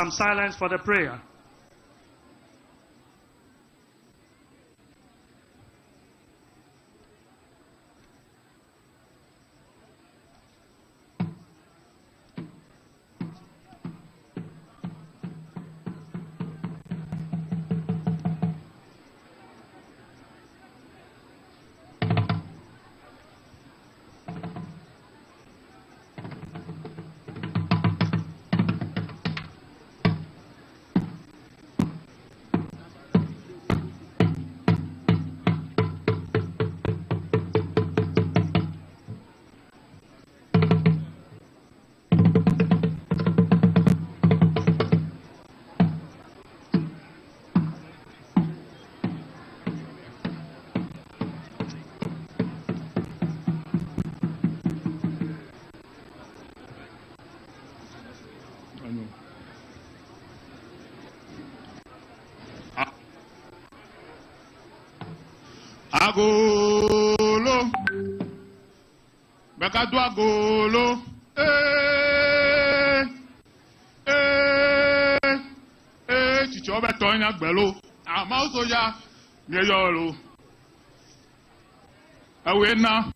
Some silence for the prayer. Agolo, Bekadu agolo, Chichi obe tonya gbelo, amauso ya nyeyolo. Ewe na,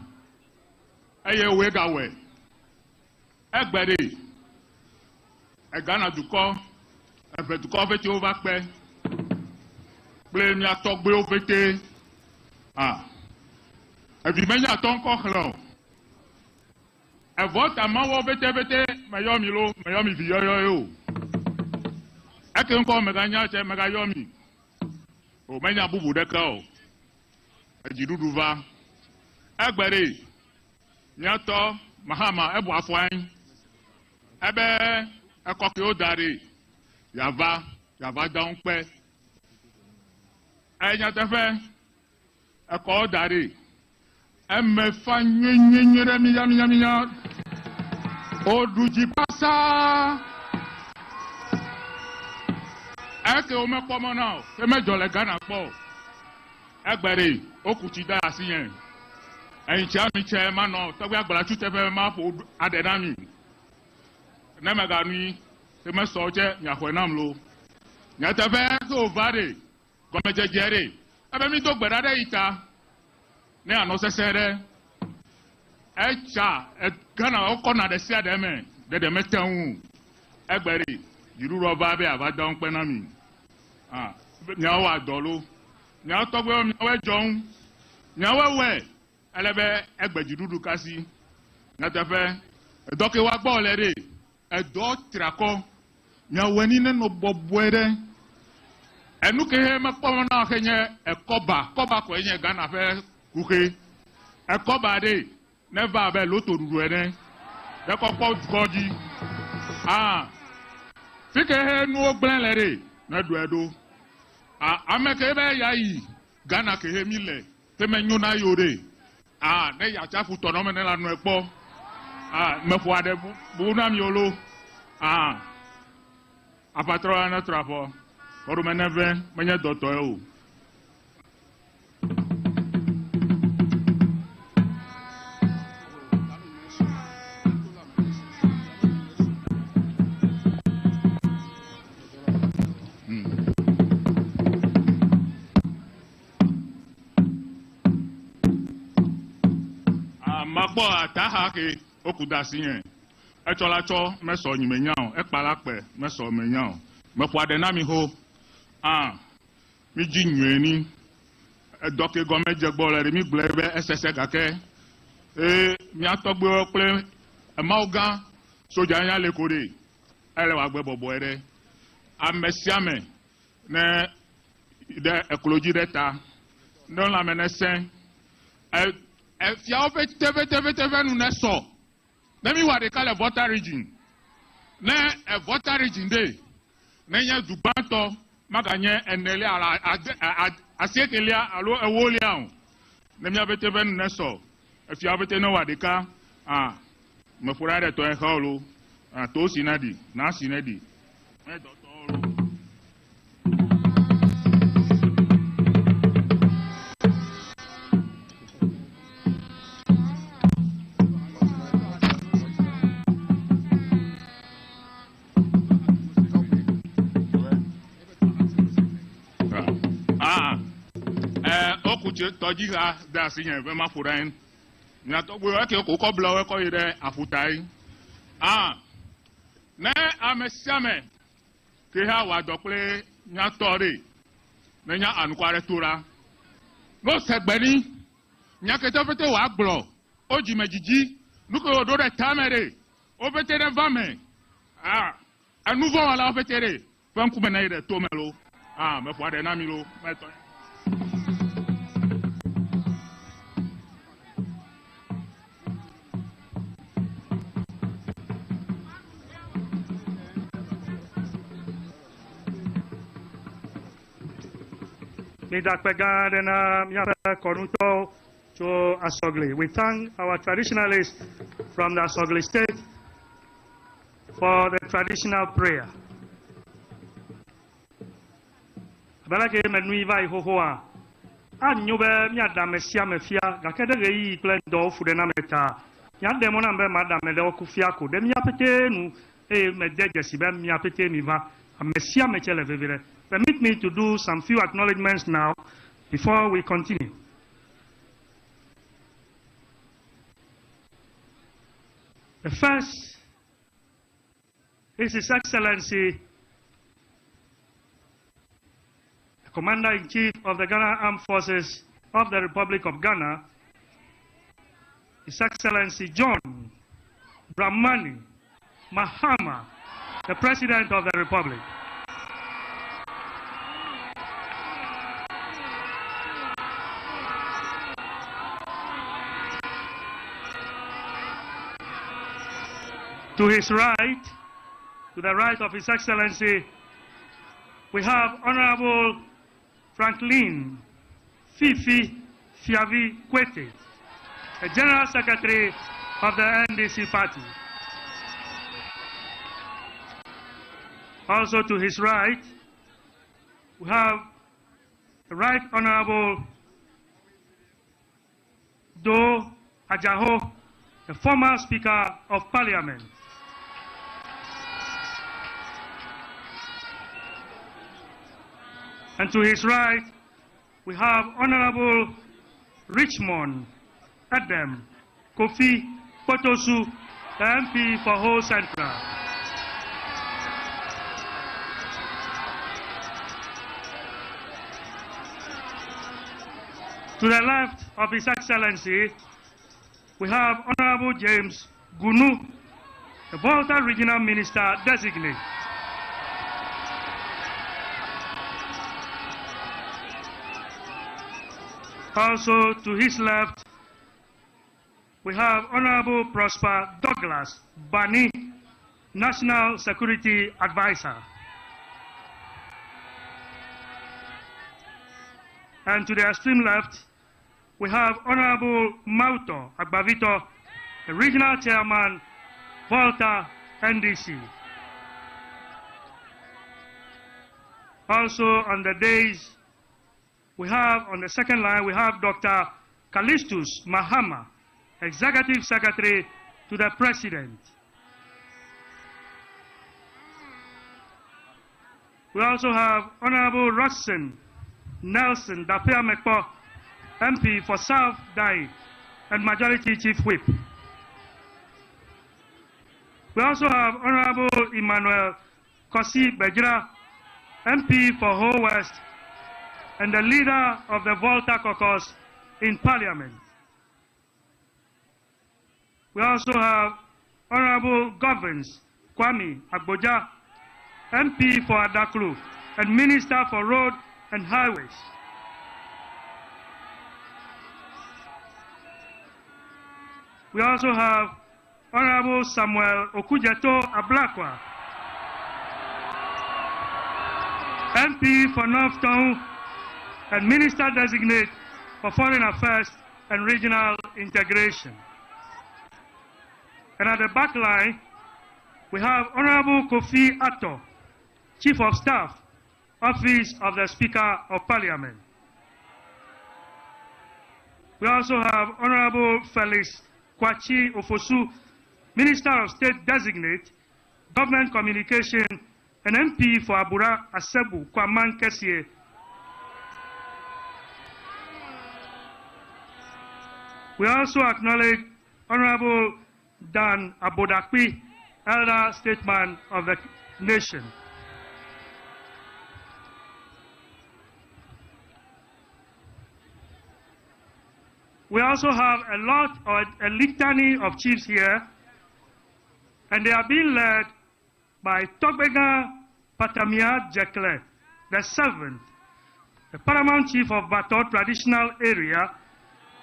eye we gawe, egbere, egana duko, ebe duko vete ovakpe, ple mi atogbe ovete. Evi menya tonko khlo. E VOLTA mawo bete mayomi lo, mayomi vi yo. Eke nko meganya che mega yomi. O menya bubu de ka o. Ejidudu va. Egbere. Nyato mahama ebu afwan. Ebe ekoki o dare. Yava down pe. Enya tefe Eko dari, emefa nyenyere miya, oduji pasa. Eke ome pomo now, eme jole Ghana po. Egbere, okuchi da asiyen. Encha mi che mano, togbe agbara chute fe ma po adenami. Nemegani, eme soje nyahwenam lo. Nyatefe so vare, gomeje jere. Ebe mi to gbera ita ne ano sesere echa Ghana okona de sia de me de metan egbere yiru roba be abadon pe na mi nya wa dolo nya to gbe mi we jon nya we elebe egbejidudu kasi na tefe doke wa gbo lere edo trako nya we ni no boboere enu ke he makpo na kenye ekoba ko enye Ghana fe kuke ekoba de never be loto duru ene de kokpo koji fike he nu ogben lere na du edo ameke be yayi Ghana ke he mile te menyu na yore ne ya chafu tono me la nu epo mefo ade bu na mi olo apatro na trafo Oru meneve menye doto o. Magbo ataha ke okudasi yen. Echolacho meso nyimenyan, ekpalape meso menyan. Mefo ade na mi ho. Mi ji nyweni doke gome jegbole mi glebe SSS gake mi atogbe okle mauga soja nya lekore ele wa gbe bobo ere amesiame ne de ecology data non la menesen fia ofe tv nu ne so na mi wa de kale VOLTA region ne VOLTA region de ne nya dubanto maganye enele ala asiekelia alo ewolia o nemia bete ben neso efia bete no wadeka mefura de to eholo to sinadi na sinadi e doctor kuche toji ha da sinye ve ma furain nya to gbe ke ko ko blowe ko ire afutai ne amesiame ke ha wa dokle nya tori ne nya anukware tora no segbeni nya ke to fete wa gbro oji mejiji nuko odo de tamere o fete de vame a nouveau wala o fete re fan ku mena ire to melo me fo de na mi lo me to We thank our traditionalists from the Asogli state for the traditional prayer. Balake menui vai hohoa. Anyobe miada mesia mefia gakede rei plendo fudena meta. Yande mona mbe madame de okufiako. De miapete nu medeje sibe miapete miva. Mesia mechele vevire. Permit me to do some few acknowledgements now before we continue. The first is His Excellency, the Commander-in-Chief of the Ghana Armed Forces of the Republic of Ghana, His Excellency John Dramani Mahama, the President of the Republic. To his right, to the right of His Excellency, we have Honorable Franklin Fifi Fiavi Kwete, the General Secretary of the NDC Party. Also to his right, we have the Right Honorable Do Ajaho, the former Speaker of Parliament. And to his right, we have Honorable Richmond Adam Kofi Potosu, the MP for Ho Central. To the left of His Excellency, we have Honorable James Gunu, the VOLTA Regional Minister Designate. Also to his left, we have Honorable Prosper Douglas Bani, National Security Advisor. And to the extreme left, we have Honorable Mauto Agbavito, the Regional Chairman, VOLTA NDC. Also on the days, we have on the second line, we have Dr. Callistus Mahama, Executive Secretary to the President. We also have Honorable Roxanne Nelson Dapia Mekpo, MP for South Dai and Majority Chief Whip. We also have Honorable Emmanuel Kosi Bejira, MP for Ho West and the leader of the VOLTA caucus in Parliament. We also have Honorable Govins Kwame Agboja, MP for Adaklu and Minister for Road and Highways. We also have Honorable Samuel Okujeto Ablakwa, MP for North Town and Minister Designate for Foreign Affairs and Regional Integration. And at the back line, we have Honorable Kofi Atto, Chief of Staff, Office of the Speaker of Parliament. We also have Honorable Felix Kwachi Ofosu, Minister of State Designate, Government Communication, and MP for Abura Asebu Kwaman Kessie. We also acknowledge Honorable Dan Abodakpi, Elder Statesman of the Nation. We also have a litany of chiefs here, and they are being led by Togbega Patamia Jekle, the seventh, the paramount chief of Bato traditional area,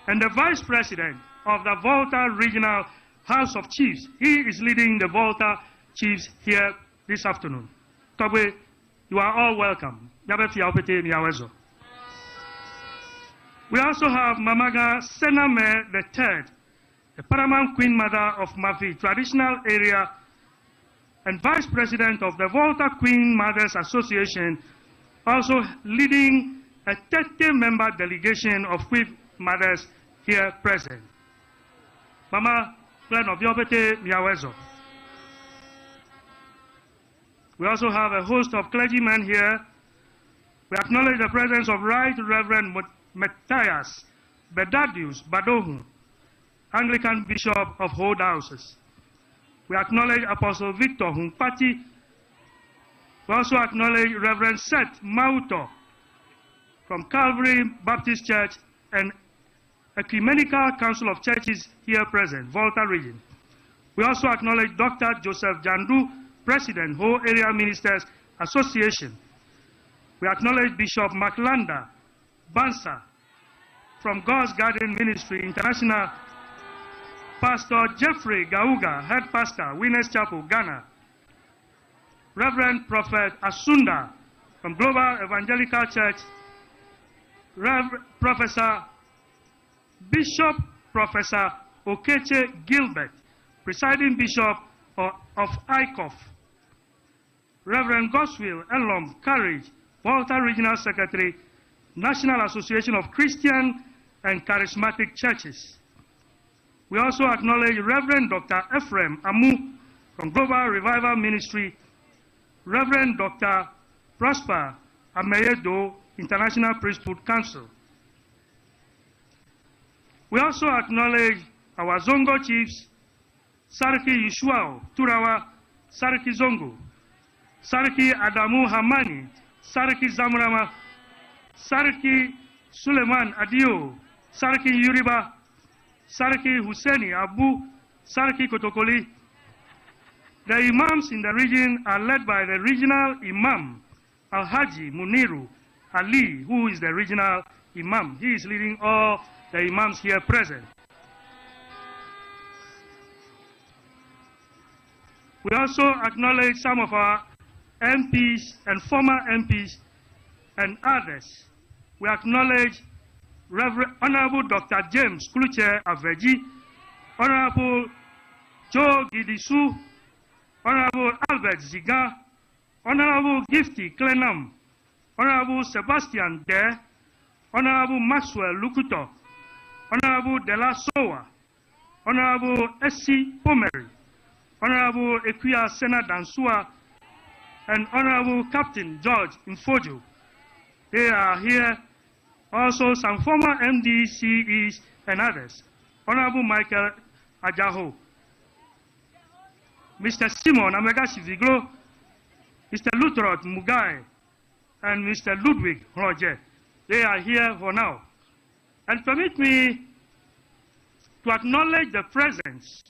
and the vice president of the VOLTA Regional House of Chiefs. He is leading the VOLTA chiefs here this afternoon. Togbe, you are all welcome. We also have Mamaga Sename III, the paramount queen mother of Mavi traditional area and vice president of the Volta Queen Mothers Association, also leading a 30-member delegation of queen mothers here present. Mama Glen of Yobete Miawezo. We also have a host of clergymen here. We acknowledge the presence of Right Reverend Matthias Bedadius Badohu, Anglican Bishop of Whole Diocese. We acknowledge Apostle Victor Humpati. We also acknowledge Reverend Seth Mauto from Calvary Baptist Church and Ecumenical Council of Churches here present, Volta region. We also acknowledge Dr. Joseph Jandu, President, Whole Area Ministers Association. We acknowledge Bishop Maklanda Bansa from God's Garden Ministry International, Pastor Jeffrey Gauga, Head Pastor, Winners Chapel, Ghana, Reverend Prophet Asunda from Global Evangelical Church, Professor Bishop Professor Okeche Gilbert, Presiding Bishop of ICOF, Reverend Goswill Elom Courage, Volta Regional Secretary, National Association of Christian and Charismatic Churches. We also acknowledge Reverend Dr. Ephraim Amu from Global Revival Ministry, Reverend Dr. Prosper Ameyedo, International Priesthood Council. We also acknowledge our Zongo chiefs, Sarki Yushuao Turawa, Sarki Zongo, Sarki Adamu Hamani, Sarki Zamrama, Sarki Suleiman Adio, Sarki Yuriba, Sarki Husseini Abu, Sarki Kotokoli. The imams in the region are led by the regional imam, Al-Haji Muniru Ali, who is the regional imam. He is leading all the imams here present. We also acknowledge some of our MPs and former MPs and others. We acknowledge Honorable Dr. James Kluche Aveji, Honorable Joe Gidisu, Honorable Albert Ziga, Honorable Gifty Klenam, Honorable Sebastian Dare, Honorable Maxwell Lukuto, Honorable Dela Sowa, Honorable S.C. Pomeri, Honorable Equia Sena Dansua, and Honorable Captain George Infojo. They are here. Also some former MDCEs and others. Honorable Michael Ajaho, Mr. Simon Amegashi Viglo, Mr. Lutrot Mugai, and Mr. Ludwig Roger. They are here for now. And permit me to acknowledge the presence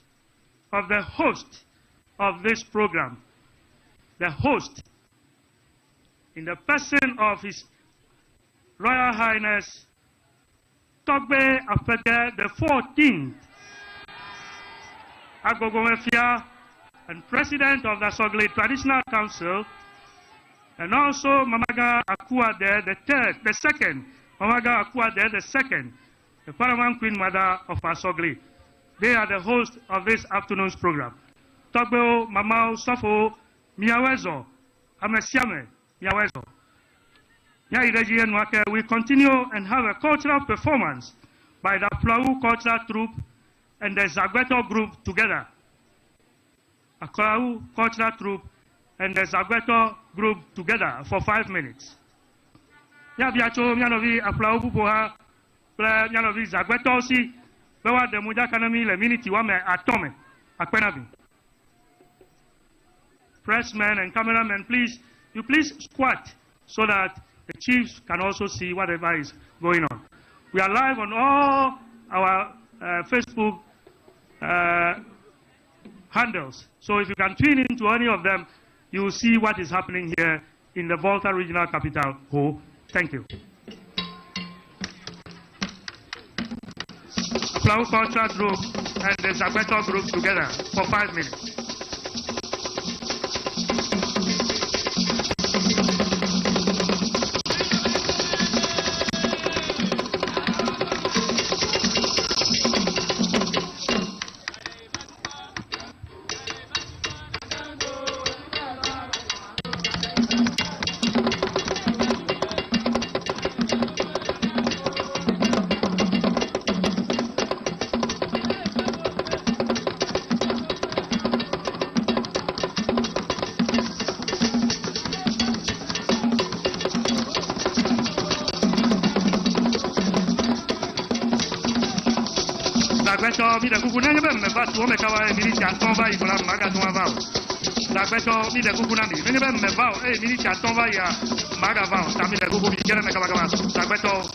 of the host of this program, the host in the person of His Royal Highness Togbe Afete the 14th, Agogomefia, and President of the Sogli Traditional Council, and also Mamaga Akuade the second, Mamaga Akuade the second, the Paramount Queen Mother of Asogli. They are the host of this afternoon's program. Togbeo, Mamao, Sofo, Miawezo, Amesiame, Miawezo. We continue and have a cultural performance by the Plau Cultural Troupe and the Zagweto Group together. A Plau Cultural Troupe and the Zagweto Group together for 5 minutes. Ya biacho mianovi a Plau Bupoha, mianovi Zagweto si, Bewa de muja kanami le minute wa me atome. Akpenabi. Pressmen and cameramen, please squat so that the chiefs can also see whatever is going on. We are live on all our Facebook handles. So if you can tune into any of them, you will see what is happening here in the VOLTA Regional Capital Hall. Thank you. Flower Cultural Group and the Zagbeto Group together for 5 minutes. L'agbeto mi da kukuna ngebe mmeba tuo mekawa militi atonba ibola maga tuwa vao. L'agbeto mi da kukuna mi ngebe mmeba militi atonba ya maga vao. Tami da kuku mi kele mekawa kama. L'agbeto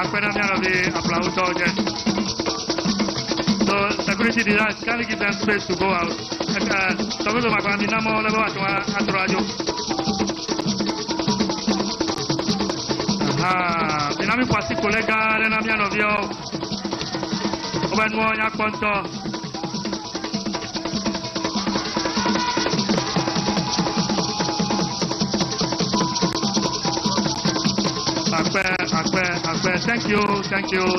Apenas me have aplauso. So security did can give them space to go out. Talvez uma coisa na mão leva a troajo. Dinami quasi colega na minha novio. O ben mo nya konto. Akpe. Thank you. Thank you.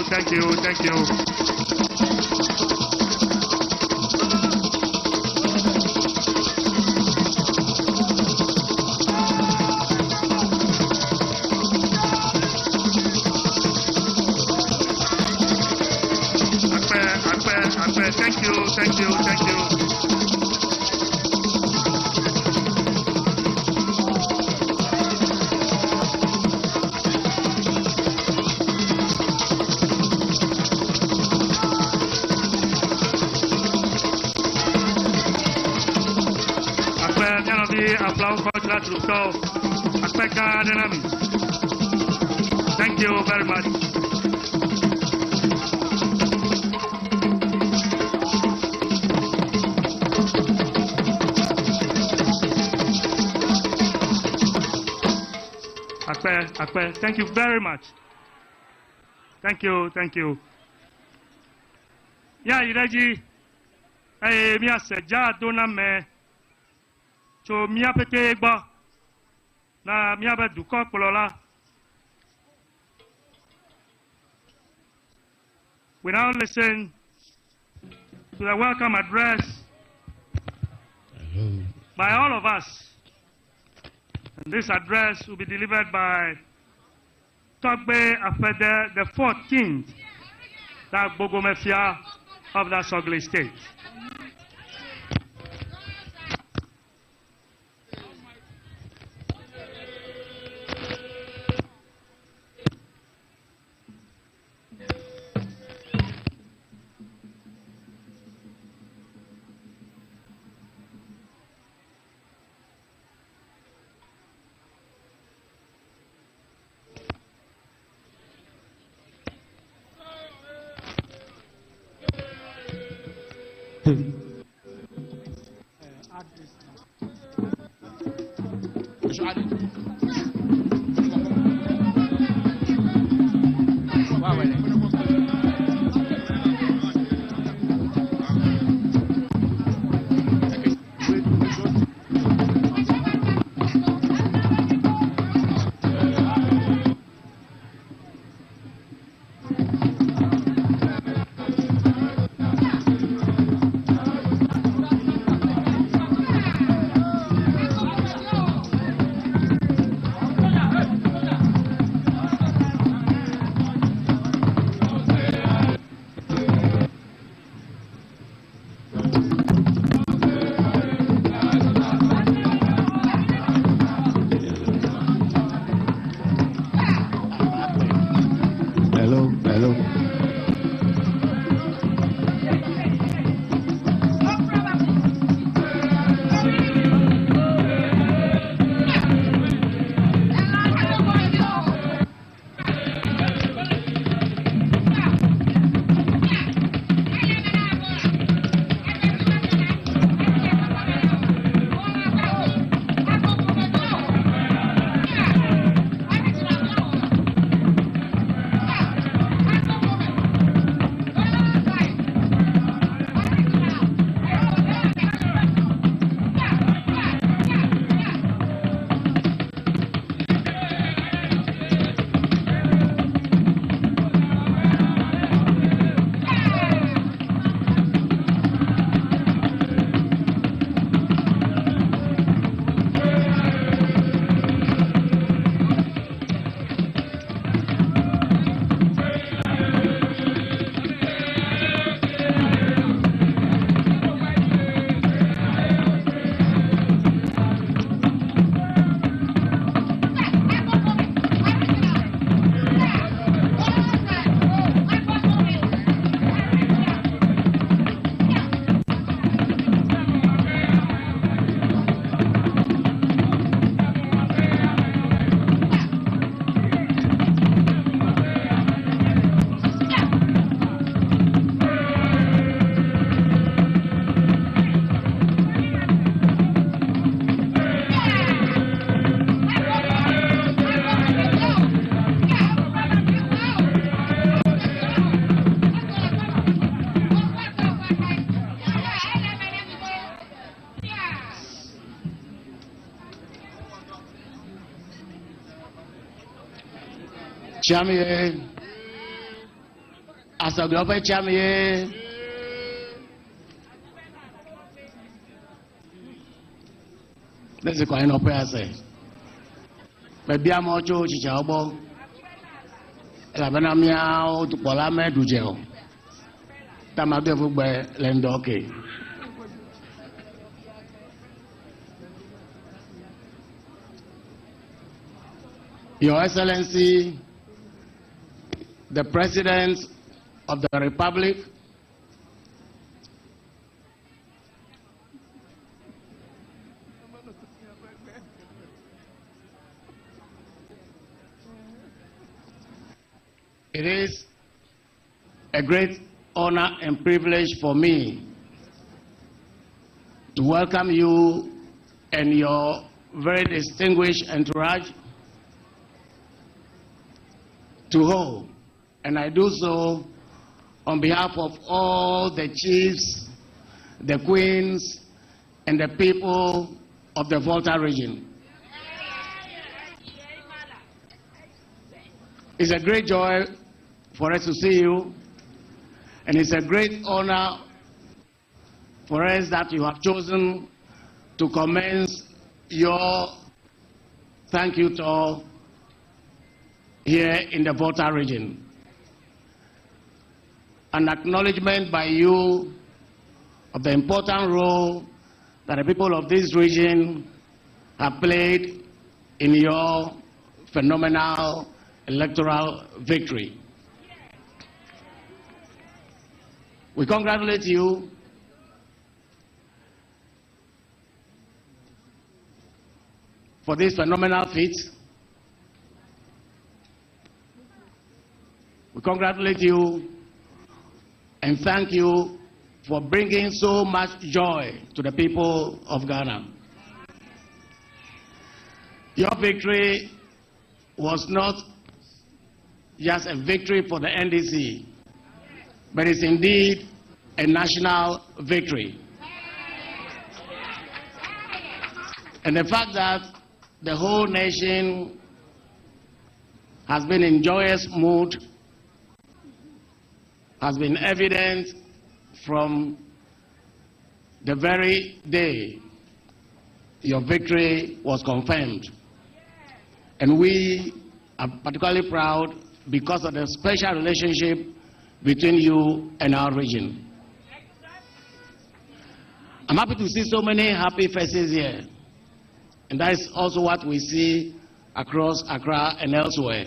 Thank you very much. Akpe, thank you very much. Thank you. Ya iraji, mia seja dona me, cho mia pete egba, na mia be duko polola. We now listen to the welcome address by all of us. And this address will be delivered by Togbe Afede, the 14th, that Bogomefia of that Sogli state. Chamie, Asaglope Chamie. This is quite an opera say. But be a more chichabo. Labanamia to Polame Dujel. Tamadevu by Lendoke. Your Excellency, the President of the Republic, it is a great honor and privilege for me to welcome you and your very distinguished entourage to home, and I do so on behalf of all the chiefs, the queens, and the people of the VOLTA region. It's a great joy for us to see you, and it's a great honor for us that you have chosen to commence your thank you tour here in the VOLTA region. An acknowledgement by you of the important role that the people of this region have played in your phenomenal electoral victory. We congratulate you for this phenomenal feat. We congratulate you and thank you for bringing so much joy to the people of Ghana. Your victory was not just a victory for the NDC, but it's indeed a national victory. And the fact that the whole nation has been in joyous mood has been evident from the very day your victory was confirmed. And we are particularly proud because of the special relationship between you and our region. I'm happy to see so many happy faces here. And that is also what we see across Accra and elsewhere.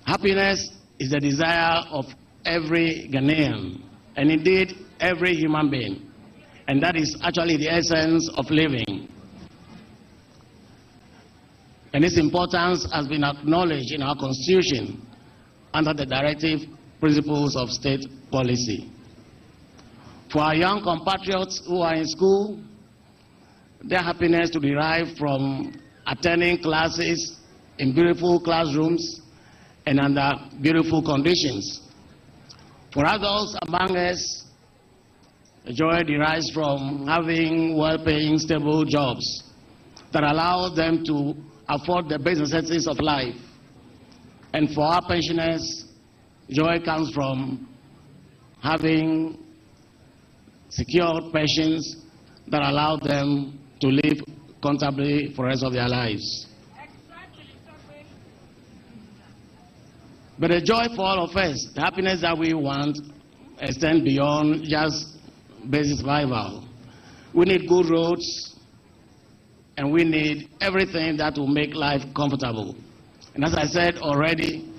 Happiness is the desire of every Ghanaian, and indeed every human being. And that is actually the essence of living. And its importance has been acknowledged in our Constitution under the directive principles of state policy. For our young compatriots who are in school, their happiness to derive from attending classes in beautiful classrooms and under beautiful conditions. For adults among us, the joy derives from having well-paying, stable jobs that allow them to afford the basic necessities of life. And for our pensioners, joy comes from having secured pensions that allow them to live comfortably for the rest of their lives. But the joy for all of us, the happiness that we want, extends beyond just basic survival. We need good roads, and we need everything that will make life comfortable. And as I said already,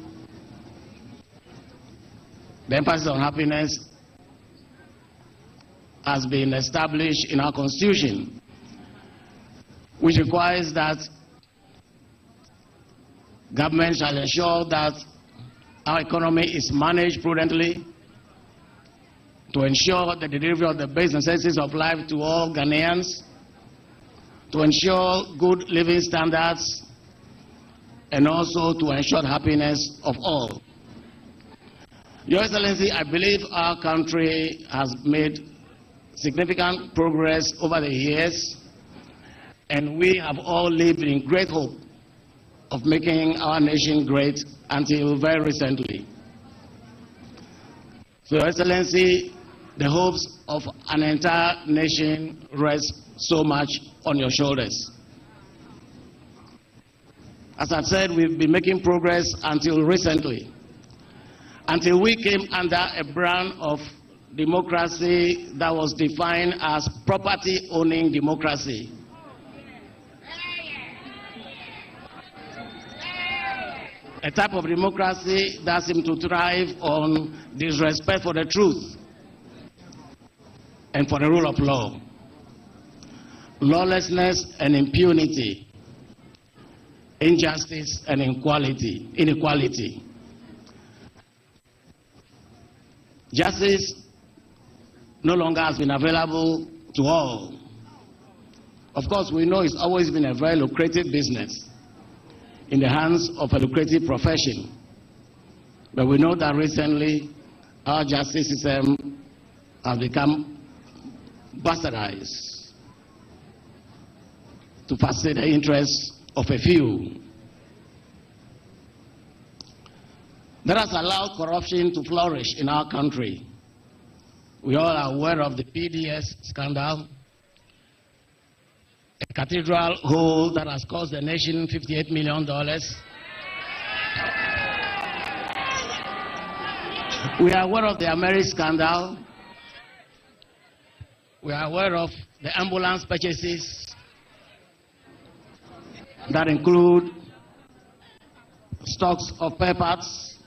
the emphasis on happiness has been established in our Constitution, which requires that government shall ensure that our economy is managed prudently to ensure the delivery of the basic necessities of life to all Ghanaians, to ensure good living standards, and also to ensure the happiness of all. Your Excellency, I believe our country has made significant progress over the years, and we have all lived in great hope of making our nation great until very recently. So, Your Excellency, the hopes of an entire nation rest so much on your shoulders. As I said, we've been making progress until recently, until we came under a brand of democracy that was defined as property-owning democracy. A type of democracy that seemed to thrive on disrespect for the truth and for the rule of law, lawlessness and impunity, injustice and inequality. Justice no longer has been available to all. Of course, we know it's always been a very lucrative business in the hands of a lucrative profession. But we know that recently our justice system has become bastardized to facilitate the interests of a few. That has allowed corruption to flourish in our country. We all are aware of the PDS scandal, a cathedral hole that has cost the nation $58 million. We are aware of the Ameri scandal. We are aware of the ambulance purchases that include stocks of spare parts.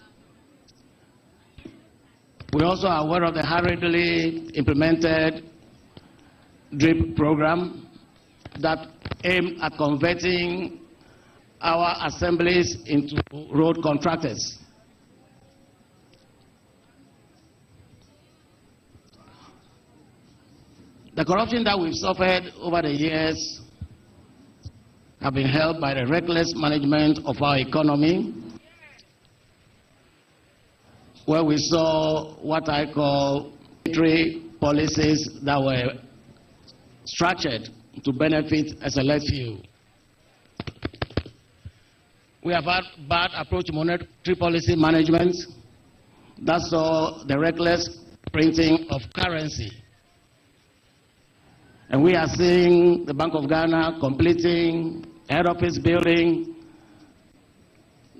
We also are aware of the hurriedly implemented DRIP program that aimed at converting our assemblies into road contractors. The corruption that we've suffered over the years have been helped by the reckless management of our economy, where we saw what I call dignitary policies that were structured to benefit a select few. We have had bad approach to monetary policy management that saw the reckless printing of currency. And we are seeing the Bank of Ghana completing head office building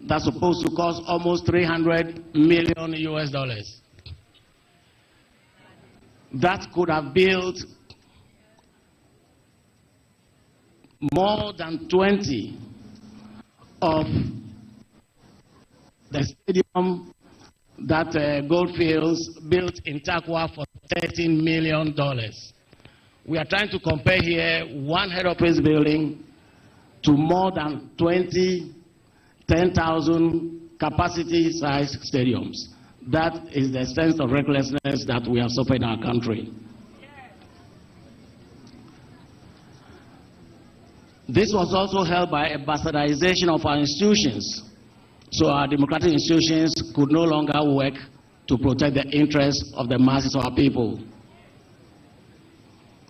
that's supposed to cost almost $300 million US. That could have built more than 20 of the stadium that Goldfields built in Takwa for $13 million. We are trying to compare here one head office building to more than 20 10,000 capacity-sized stadiums. That is the sense of recklessness that we have suffered in our country. This was also helped by a bastardization of our institutions, so our democratic institutions could no longer work to protect the interests of the masses of our people.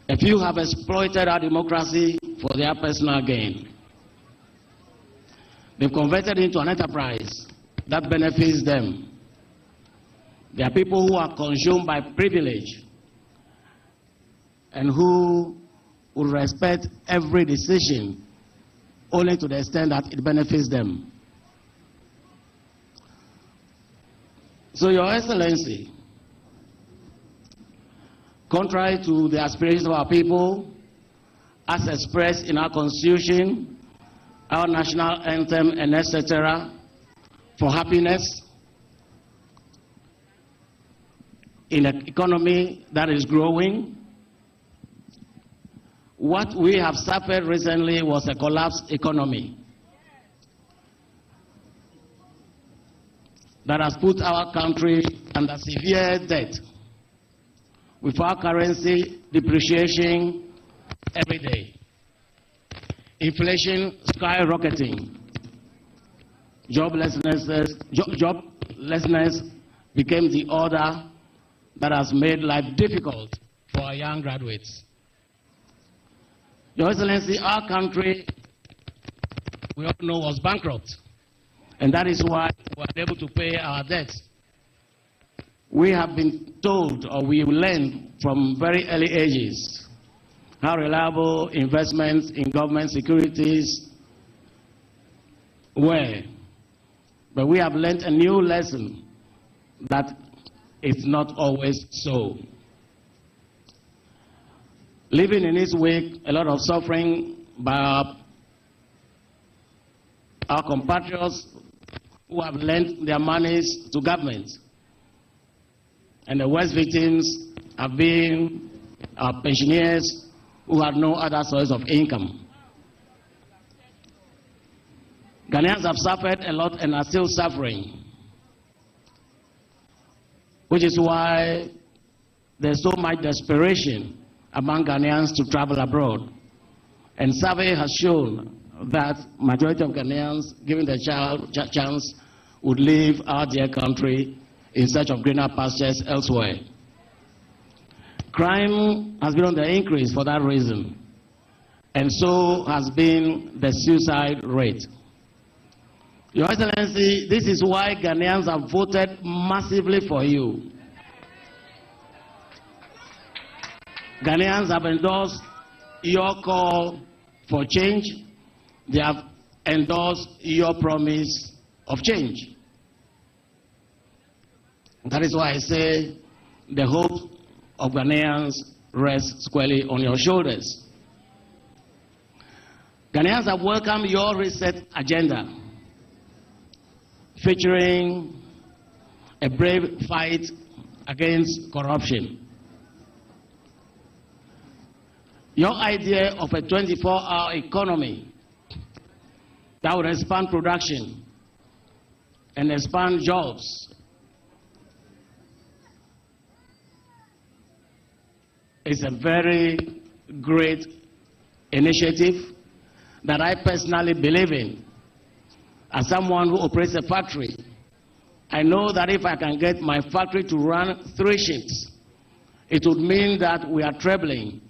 A few have exploited our democracy for their personal gain. They've converted it into an enterprise that benefits them. There are people who are consumed by privilege and who will respect every decision only to the extent that it benefits them. So, Your Excellency, contrary to the aspirations of our people, as expressed in our Constitution, our national anthem, and etc., for happiness in an economy that is growing, what we have suffered recently was a collapsed economy that has put our country under severe debt, with our currency depreciating every day, inflation skyrocketing, joblessness became the order that has made life difficult for our young graduates. Your Excellency, our country, we all know was bankrupt. And that is why we were able to pay our debts. We have been told, or we learned from very early ages, how reliable investments in government securities were. But we have learned a new lesson that it's not always so. Living in its wake, a lot of suffering by our compatriots who have lent their monies to government. And the worst victims have been our pensioners who had no other source of income. Ghanaians have suffered a lot and are still suffering, which is why there's so much desperation among Ghanaians to travel abroad. And survey has shown that majority of Ghanaians, given the chance, would leave our dear country in search of greener pastures elsewhere. Crime has been on the increase for that reason, and so has been the suicide rate. Your Excellency, this is why Ghanaians have voted massively for you. Ghanaians have endorsed your call for change. They have endorsed your promise of change. That is why I say the hope of Ghanaians rests squarely on your shoulders. Ghanaians have welcomed your reset agenda, featuring a brave fight against corruption. Your idea of a 24-hour economy that would expand production and expand jobs is a very great initiative that I personally believe in. As someone who operates a factory, I know that if I can get my factory to run 3 shifts, it would mean that we are trebling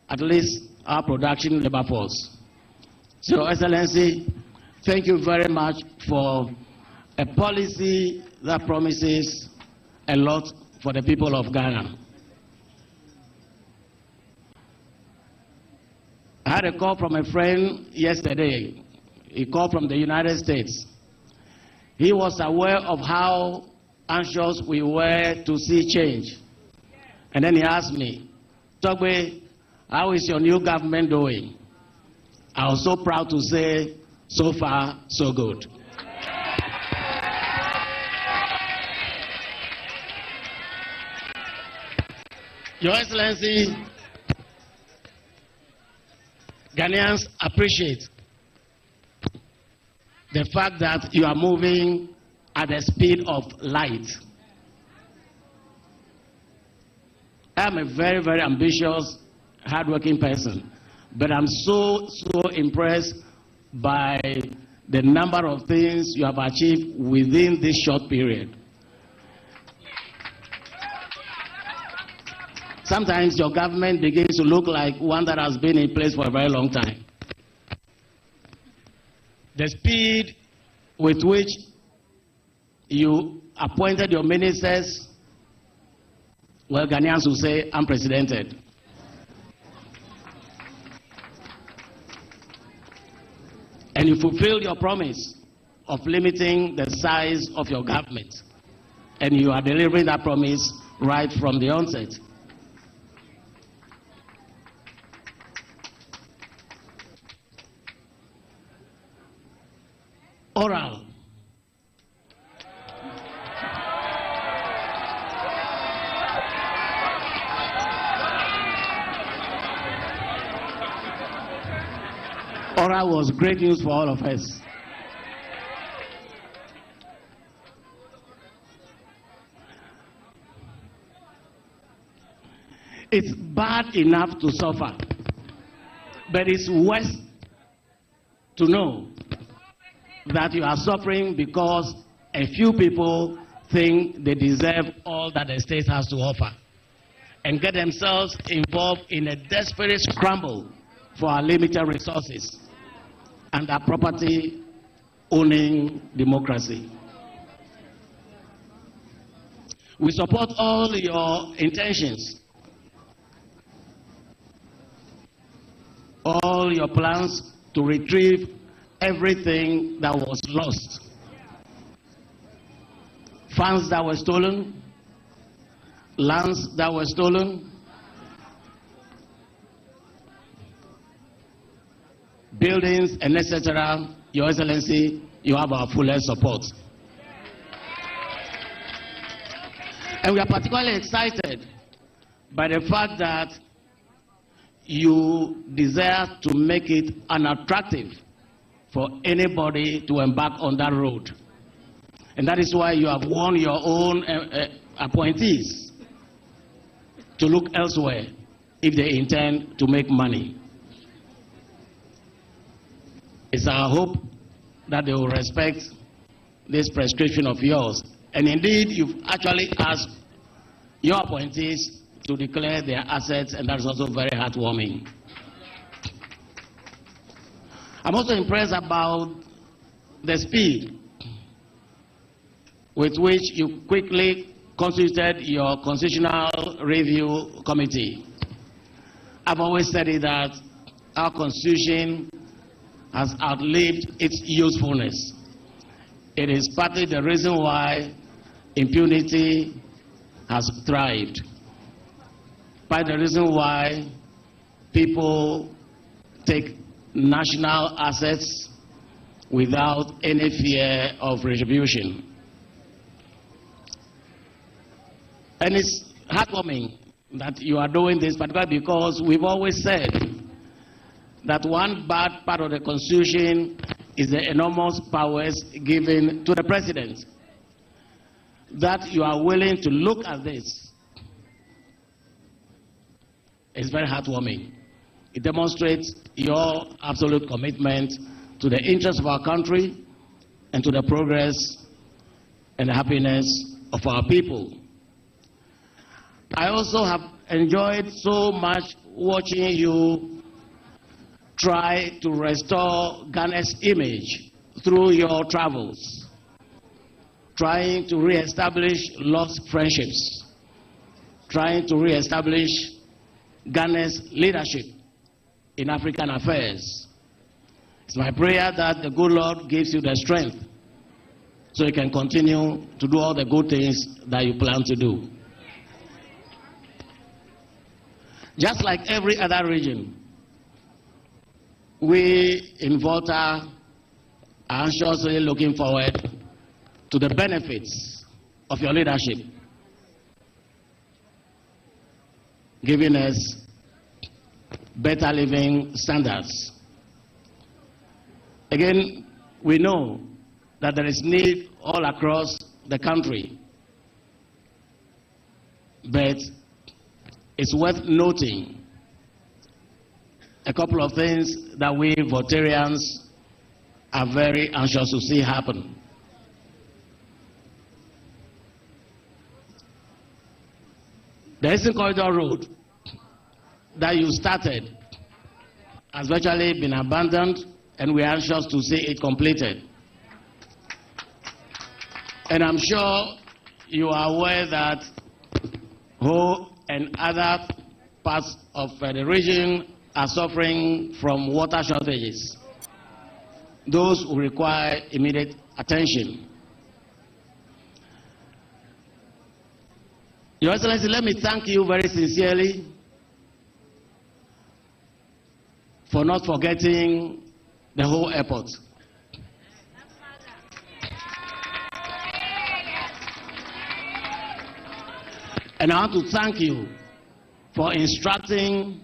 at least our production labor force. So, Your Excellency, thank you very much for a policy that promises a lot for the people of Ghana. I had a call from a friend yesterday. He called from the United States. He was aware of how anxious we were to see change. And then he asked me, Togbe, how is your new government doing? I was so proud to say, so far, so good. Your Excellency, Ghanaians appreciate the fact that you are moving at the speed of light. I am a very, very ambitious, hardworking person, but I'm so impressed by the number of things you have achieved within this short period. Sometimes your government begins to look like one that has been in place for a very long time. The speed with which you appointed your ministers, well, Ghanaians will say unprecedented. And you fulfilled your promise of limiting the size of your government. And you are delivering that promise right from the onset. Oral. Oral was great news for all of us. It's bad enough to suffer, but it's worse to know that you are suffering because a few people think they deserve all that the state has to offer and get themselves involved in a desperate scramble for our limited resources. and a property-owning democracy. We support all your intentions, all your plans to retrieve everything that was lost. Funds that were stolen, lands that were stolen, buildings, and etc. Your Excellency, you have our fullest support. And we are particularly excited by the fact that you desire to make it unattractive for anybody to embark on that road. And that is why you have warned your own appointees to look elsewhere if they intend to make money. It's our hope that they will respect this prescription of yours. And indeed, you've actually asked your appointees to declare their assets, and that's also very heartwarming. I'm also impressed about the speed with which you quickly constituted your Constitutional Review Committee. I've always said it that our Constitution has outlived its usefulness. It is partly the reason why impunity has thrived, partly the reason why people take national assets without any fear of retribution. And it's heartwarming that you are doing this, particularly because we've always said that one bad part of the Constitution is the enormous powers given to the President. That you are willing to look at this is very heartwarming. It demonstrates your absolute commitment to the interests of our country and to the progress and the happiness of our people. I also have enjoyed so much watching you try to restore Ghana's image through your travels, trying to re-establish lost friendships, trying to re-establish Ghana's leadership in African affairs. It's my prayer that the good Lord gives you the strength so you can continue to do all the good things that you plan to do. Just like every other region, we in VOLTA are anxiously looking forward to the benefits of your leadership, giving us better living standards. Again, we know that there is need all across the country, but it's worth noting a couple of things that we Voltarians are very anxious to see happen. The Eastern Corridor Road that you started has virtually been abandoned, and we are anxious to see it completed. And I'm sure you are aware that Ho and other parts of the region are suffering from water shortages. Those who require immediate attention. Your Excellency, let me thank you very sincerely for not forgetting the whole airport. And I want to thank you for instructing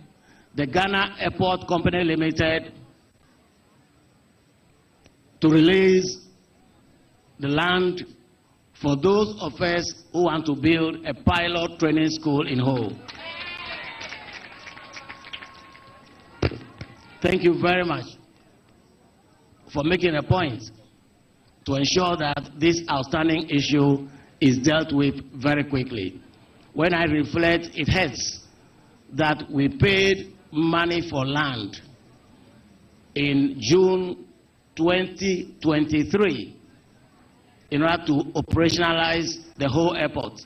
the Ghana Airport Company Limited to release the land for those of us who want to build a pilot training school in Ho. Thank you very much for making a point to ensure that this outstanding issue is dealt with very quickly. When I reflect, it hurts that we paid money for land in June 2023 in order to operationalize the whole airport.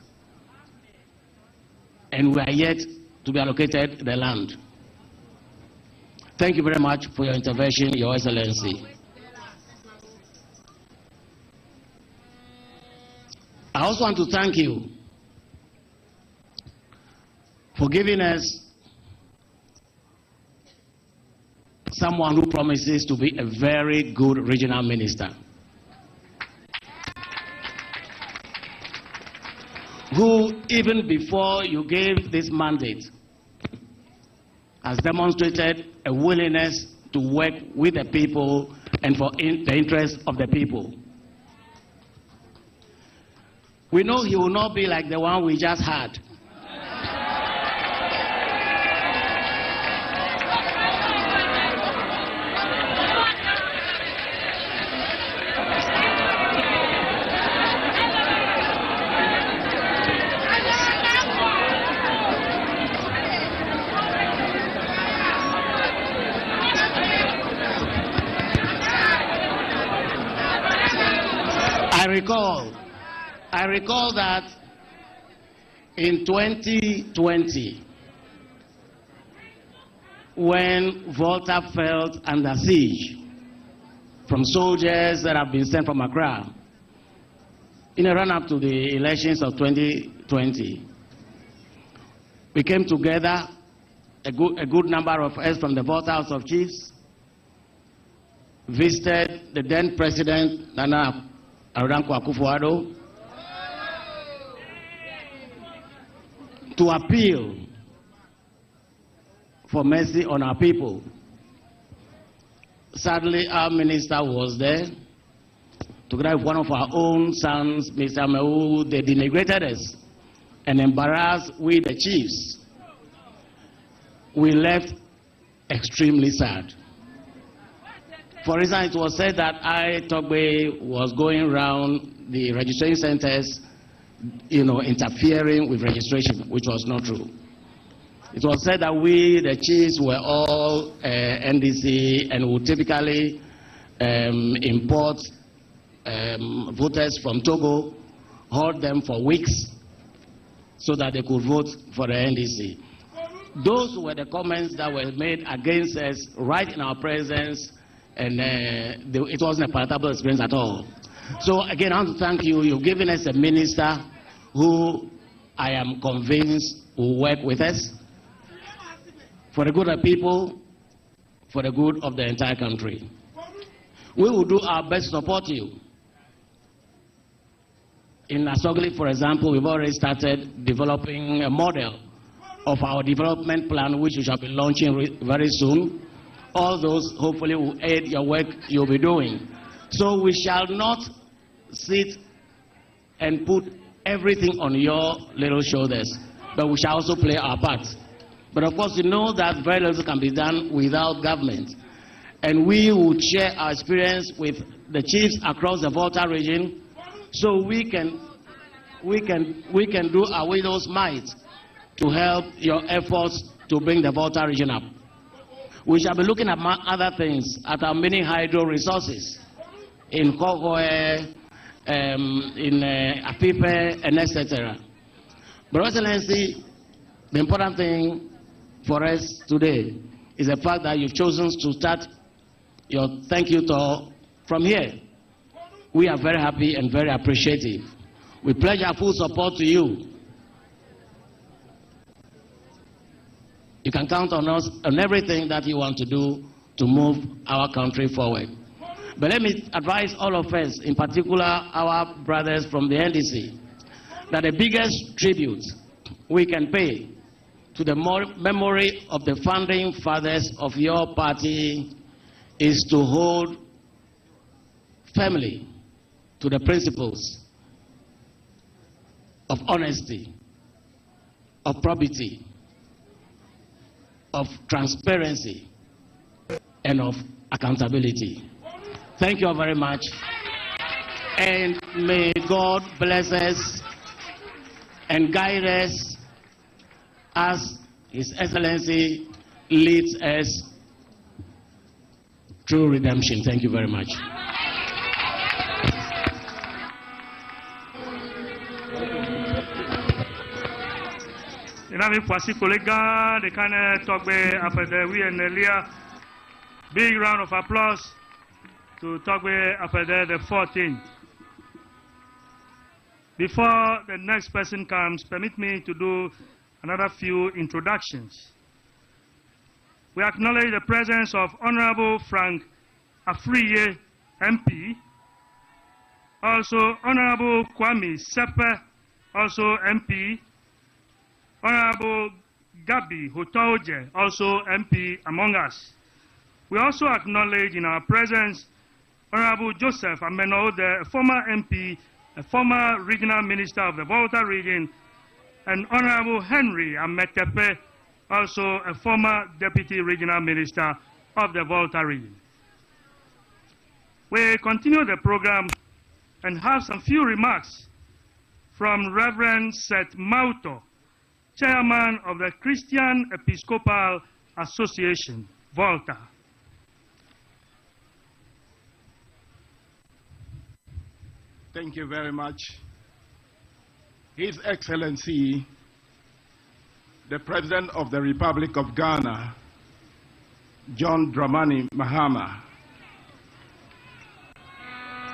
And we are yet to be allocated the land. Thank you very much for your intervention, Your Excellency. I also want to thank you for giving us someone who promises to be a very good regional minister, who, even before you gave this mandate, has demonstrated a willingness to work with the people and for the interest of the people. We know he will not be like the one we just had. I recall that in 2020, when VOLTA fell under siege from soldiers that have been sent from Accra, in a run-up to the elections of 2020, we came together, a good number of us from the VOLTA House of Chiefs, visited the then President Nana Akufo-Addo to appeal for mercy on our people. Sadly, our minister was there, together with one of our own sons, Mr. Mehu. They denigrated us and embarrassed we, the chiefs. We left extremely sad. For instance, it was said that Togbe was going around the registration centers, interfering with registration, which was not true. It was said that we, the chiefs, were all NDC and would typically import voters from Togo, hold them for weeks so that they could vote for the NDC. Those were the comments that were made against us right in our presence, and it wasn't a palatable experience at all. So again, I want to thank you. You've given us a minister who I am convinced will work with us for the good of the people, for the good of the entire country. We will do our best to support you. In Asogli, for example, we've already started developing a model of our development plan, which we shall be launching very soon. All those hopefully will aid your work you'll be doing. So we shall not sit and put everything on your little shoulders, but we shall also play our part. But of course, you know that very little can be done without government. And we will share our experience with the chiefs across the VOLTA region, so we can do our widow's might to help your efforts to bring the VOLTA region up. We shall be looking at other things, at our mini hydro resources in Kogoe, in Apipe, and etc. But Excellency, the important thing for us today is the fact that you've chosen to start your thank you tour from here. We are very happy and very appreciative. We pledge our full support to you. You can count on us on everything that you want to do to move our country forward. But let me advise all of us, in particular our brothers from the NDC, that the biggest tribute we can pay to the memory of the founding fathers of your party is to hold firmly to the principles of honesty, of probity, of transparency, and of accountability. Thank you all very much, and may God bless us and guide us as His Excellency leads us true redemption. Thank you very much. Big round of applause to Togbe Apede the 14th. Before the next person comes, permit me to do another few introductions. We acknowledge the presence of Honorable Frank Afriye, MP, also Honorable Kwame Sepe, also MP, Honorable Gabi Hotoje, also MP among us. We also acknowledge in our presence Honorable Joseph Ameno, the former MP, a former regional minister of the VOLTA region, and Honorable Henry Ametepe, also a former deputy regional minister of the VOLTA region. We continue the program and have some few remarks from Reverend Seth Mauto, chairman of the Christian Episcopal Association, VOLTA. Thank you very much. His Excellency, the President of the Republic of Ghana, John Dramani Mahama,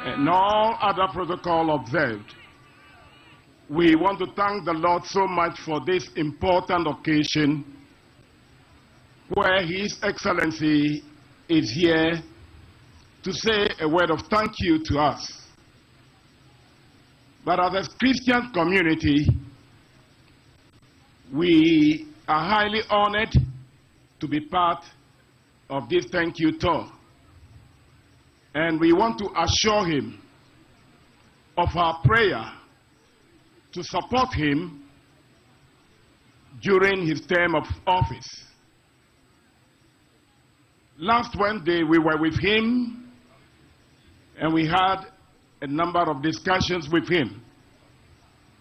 and all other protocol observed, we want to thank the Lord so much for this important occasion where His Excellency is here to say a word of thank you to us. But as a Christian community, we are highly honored to be part of this thank you tour. And we want to assure him of our prayer to support him during his term of office. Last Wednesday, we were with him and we had a number of discussions with him.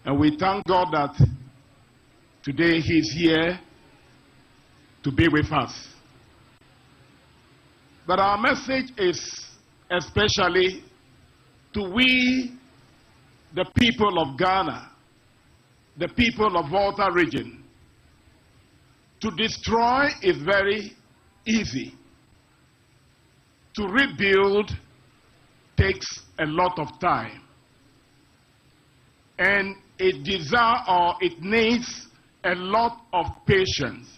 And we thank God that today he's here to be with us. But our message is especially to we, the people of Ghana, the people of VOLTA region. To destroy is very easy. To rebuild takes a lot of time. And it needs a lot of patience.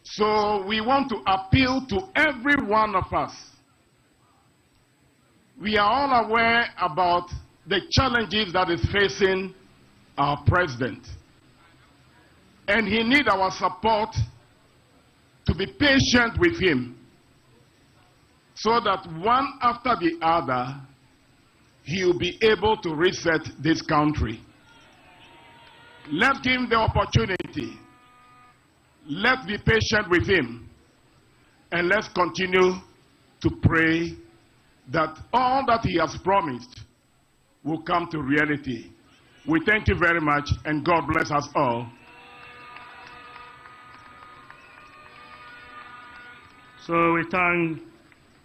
So we want to appeal to every one of us. We are all aware about the challenges that is facing our president. And he needs our support to be patient with him, so that one after the other, he will be able to reset this country. Let's give him the opportunity. Let's be patient with him. And let's continue to pray that all that he has promised will come to reality. We thank you very much, and God bless us all. So we thank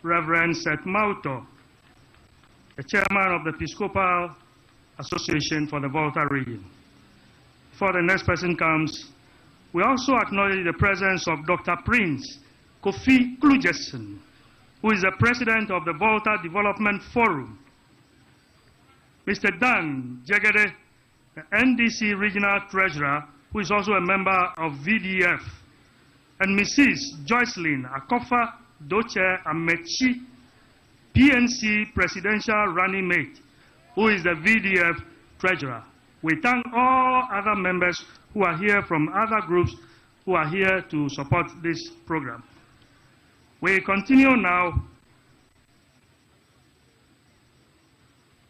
Reverend Seth Mauto, the chairman of the Episcopal Association for the VOLTA region. Before the next person comes, we also acknowledge the presence of Dr. Prince Kofi Klugerson, who is the president of the VOLTA Development Forum. Mr. Dan Jegede, the NDC regional treasurer, who is also a member of VDF, and Mrs. Joycelyn Akofa Doche Amechi, PNC presidential running mate, who is the VDF treasurer. We thank all other members who are here from other groups who are here to support this program. We continue now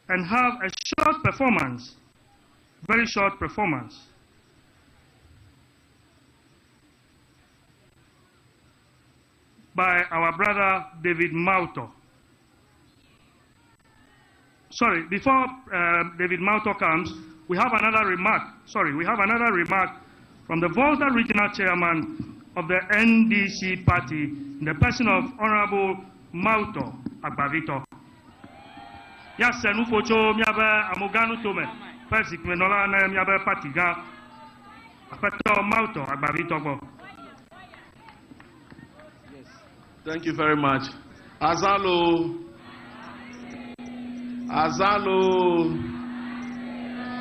and have a short performance, very short performance. By our brother David Mauto. Sorry, before David Mauto comes, we have another remark. We have another remark from the VOLTA regional chairman of the NDC party, in the person of Honorable Mauto Agbavito. Yasenu Pocho Miabe Amoganu Tome, Persik Menola Miabe Patiga, Apeto Mauto Agbavito. Thank you very much. Azalo.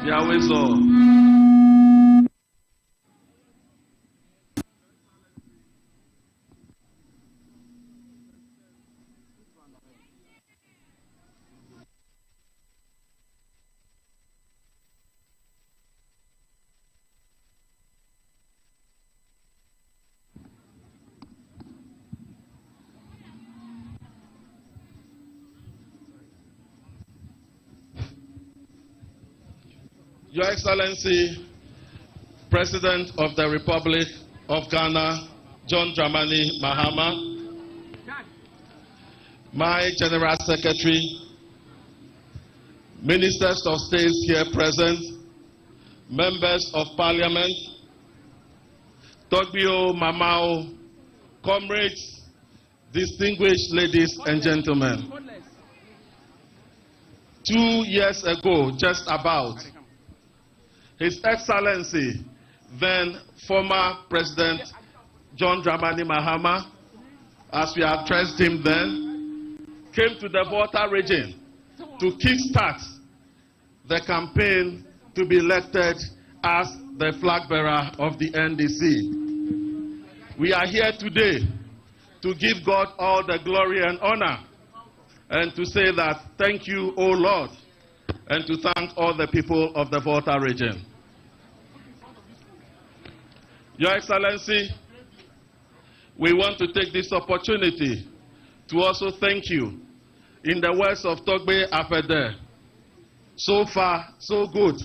Yawezo. Your Excellency, President of the Republic of Ghana, John Dramani Mahama, my General Secretary, Ministers of State here present, Members of Parliament, Togbio, Mamao, comrades, distinguished ladies and gentlemen. 2 years ago, just about, His Excellency, then former President John Dramani Mahama, as we addressed him then, came to the VOLTA region to kickstart the campaign to be elected as the flag bearer of the NDC. We are here today to give God all the glory and honor and to say that thank you, O Lord, and to thank all the people of the VOLTA region. Your Excellency, we want to take this opportunity to also thank you. In the words of Togbe Afede, so far, so good.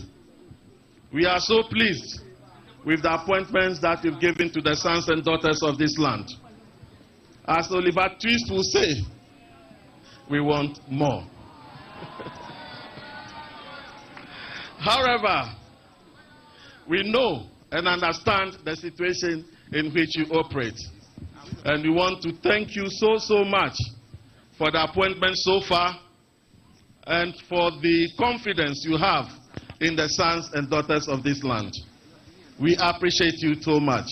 We are so pleased with the appointments that you've given to the sons and daughters of this land. As Oliver Twist will say, we want more. However, we know and understand the situation in which you operate. And we want to thank you so much for the appointment so far and for the confidence you have in the sons and daughters of this land. We appreciate you so much.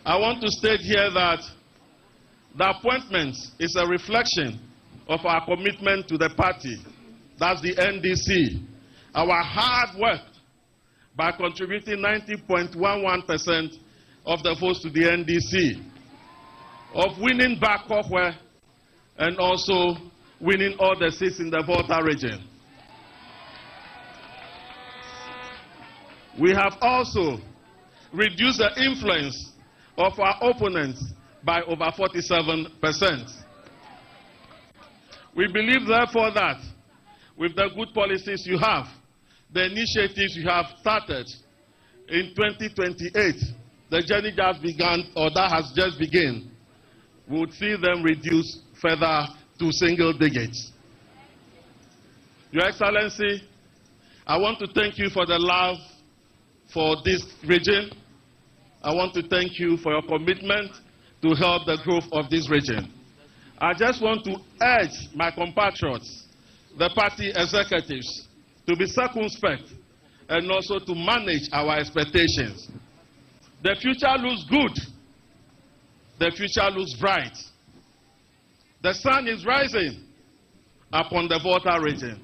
I want to state here that the appointment is a reflection of our commitment to the party, that's the NDC, our hard work by contributing 90.11% of the votes to the NDC, of winning back Kokwe and also winning all the seats in the VOLTA region. We have also reduced the influence of our opponents by over 47%. We believe, therefore, that with the good policies you have, the initiatives you have started in 2028, the journey that began, or that has just begun, we would see them reduce further to single digits. Your Excellency, I want to thank you for the love for this region. I want to thank you for your commitment to help the growth of this region. I just want to urge my compatriots, the party executives, to be circumspect and also to manage our expectations. The future looks good. The future looks bright. The sun is rising upon the VOLTA region.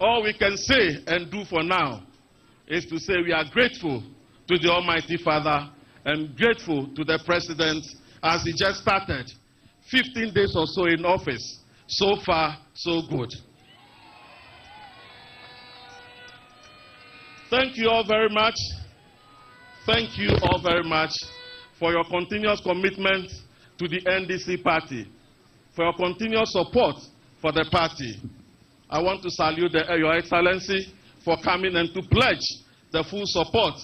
All we can say and do for now is to say we are grateful to the Almighty Father and grateful to the President as he just started 15 days or so in office. So far, so good. Thank you all very much. Thank you all very much for your continuous commitment to the NDC party, for your continuous support for the party. I want to salute Your Excellency for coming and to pledge the full support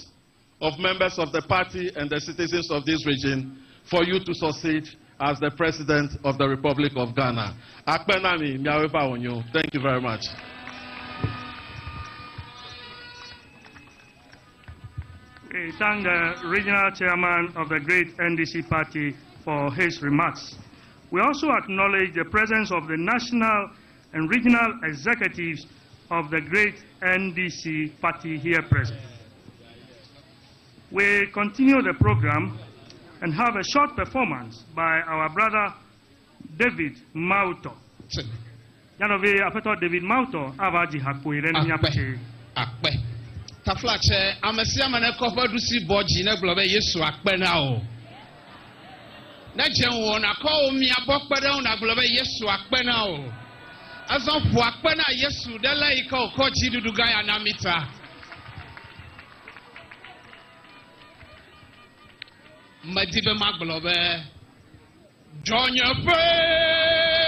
of members of the party and the citizens of this region for you to succeed as the President of the Republic of Ghana. Thank you very much. We thank the regional chairman of the great NDC party for his remarks. We also acknowledge the presence of the national and regional executives of the great NDC party here present. We continue the program and have a short performance by our brother David Mauto. Yanove apeto David Mauto avaji hakuire ni apche. Akpe. Taflache amesia mane kofa dusi boji ne globe Yesu akpe na o. Na jenwo na ko mi abokpede na globe Yesu akpe na o. Azon fu akpe na Yesu de la iko ko jidudu ga ya na mita. Madibe maglobe Jonya pay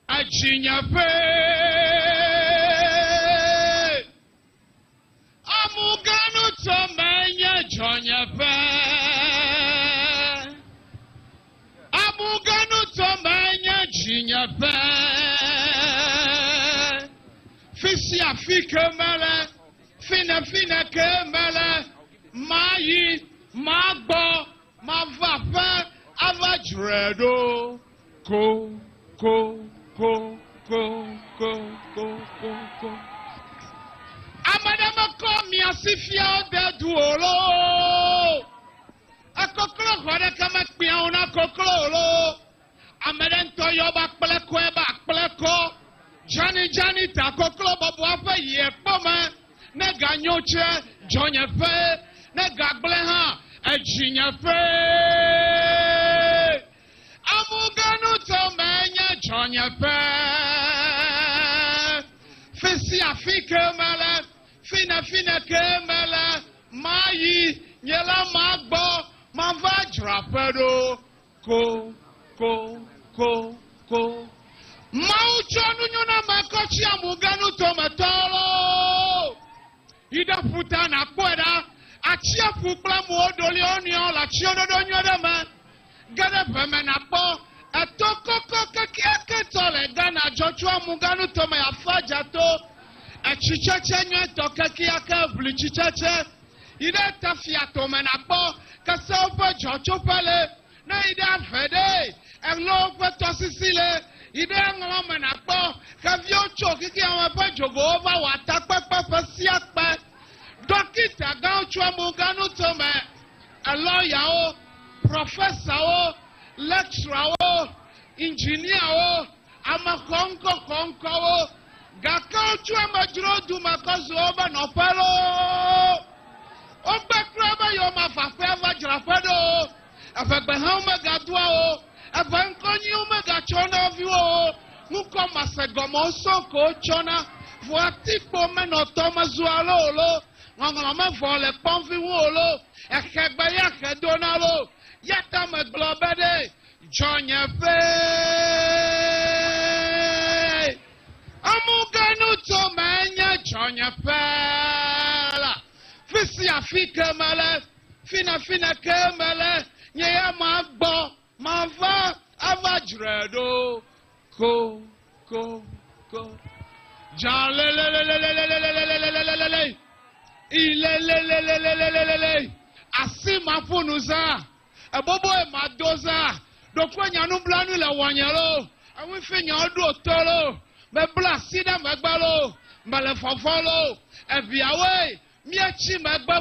Achinya pay Amuganu tomenya Jonya pay Amuganu tomenya Jinya pay Fisi afike mele Fina kemele Mayi Magbo Mavape Avajredo Ko Amadama komi asifia de duolo Akoklo hore kama piauna koklo Amadento yoba kpleko Jani ta koklo babu afa ye poma Nega nyoche Jonya fe Nega bleha Ejinya fe Amuganu to menya Jonya fe Fisi afike mele Fina kemele Mayi Nyela magbo Mavajra pedo Ko Mauchonu nyona makochi amuganu to metolo Ida puta na kweda achia pupla modoli onio la chiodo donyo me gade peme na po etoko kakia tole gana jochua muganu to me afaja to echicheche nyo to kakia ka vli chicheche ida tafia to me na po kasa opo jocho pale na ida fede elo po to sisile ida ngolo me na po kavio chokiki awon jogo over watakpepe siakpe Dokita Gauchwa Muganu Tome, a lawyer, oh, professor, oh, lecturer, oh, engineer, oh, Amakonko, oh, Gakauchwa Majro Dumakazu over Nopalo, Obakraba Yoma Fafeva Jrafado, a Fabahama Gadua, a Bankonyuma Gachona View, Mukoma Segomoso, Cochona, Fuatipo Menotomazualo. Ngama vole pomfi wolo ekegbe ya kedonalo yata me globede Jonya fe Amuganu to menya Jonya fe Fisi afike mele Fina kemele Nyeya magbo Mava avajredo Ko Jalelelelelelelelelelelelelelele Ilelelelelelelelele Asima funuza Ebobo e madoza Dokwe nyanu blanu le wanyelo Awifi nyodu otolo Mebla sida megbalo Mbele fofolo Ebiawe Miechi megbe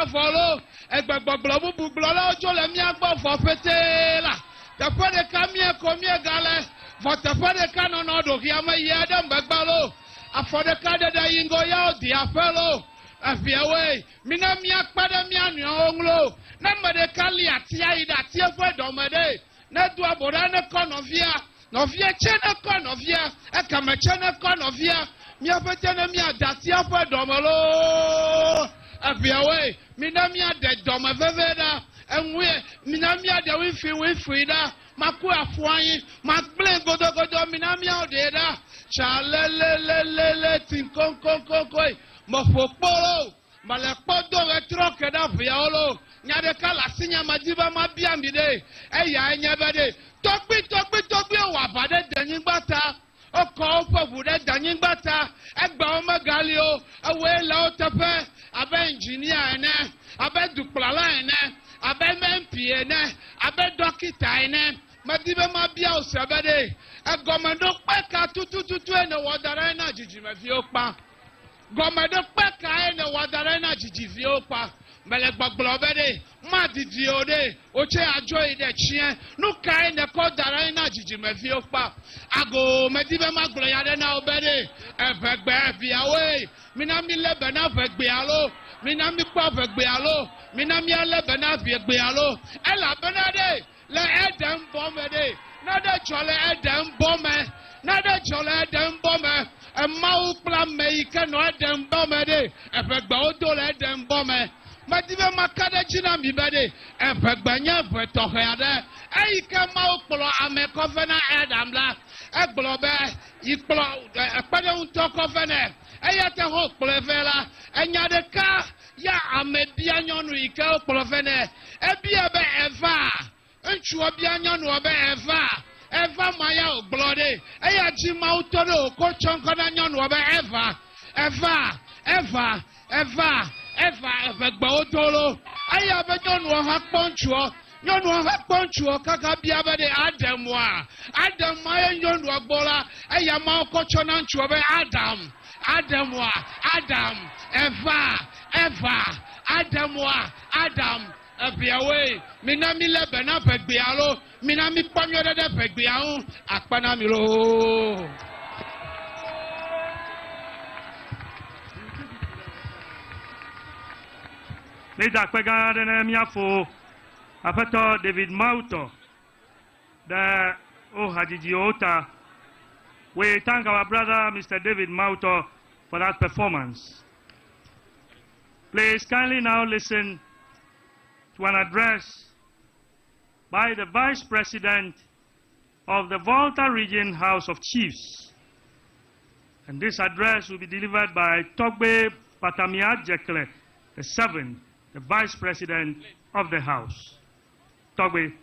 folo Egbegboglo bubugbolo Ojo le miagbo fofete la Tepe de ka mieko miegale Votepe de ka nonodo Kiame yede megbalo Afodeka de yingo ya di apelo afiawe mina mia kpada mia nuonglo na mede kali atia ida tie fo domede na du aboda ne konovia novia chene konovia e kama chene konovia mia pete na mia datia fo domolo afiawe mina mia de domeveveda enwe mina mia de wifi da maku afuanyi makble godogodo mina mia odeda Chalelelelele tinkonkonkoi mofopolo malepodo retroke da violo nyade kala sinya majiba mabiambide eya enyebede tokbi wa bade denyigbata Oko Pabuda Danimbata, Egba Magalio, away Lautepe, Abe engineer, Abe Duplala, Abe Mempiene, Abe Dokitaine, Madiba Mabia Sabade, Egomando Peka tutu and the Wadarena Jijimaviopa. Gomado Peka and the Wadarena Jijiviopa. Melekba globede madi diode oche ajoy de chien no kai ne kodara na jijimefie opa ago medibe maglo yade na obede efegbe biawe minami lebe na fegbe alo minami pa fegbe alo minami lebe na fegbe alo ela benade le edem bomede na de chole edem bome na de chole edem bome e mau plan me ike no edem bomede efegbe odo le edem bome Madive makade china mibede efegbanya vetohede eike ma okpolo amekofena edamla eglobe ikpolo ekpede unto kofene eyete ho okpolo vela enyadeka ya amebia nyonu ike okpolo vene ebia be eva nchu obia nyonu obe eva maya oglode eyaji ma utoro ko chonko na nyonu obe eva Egba otolo aya be nyonu ha ponchuo kaka bia be de adamwa nyonu agbola aya ma okocho na nchuo be adamwa adam abiawe minami lebe na pegbialo minami panyo de pegbiahu akpana mi lo. Leda kwegade na miafo apato David Mauto the Hajiji Ota. We thank our brother Mr. David Mauto for that performance. Please kindly now listen to an address by the Vice President of the Volta Region House of Chiefs. And this address will be delivered by Togbe Patamiat Jekle, the 7th, the Vice President of the House. Togbe.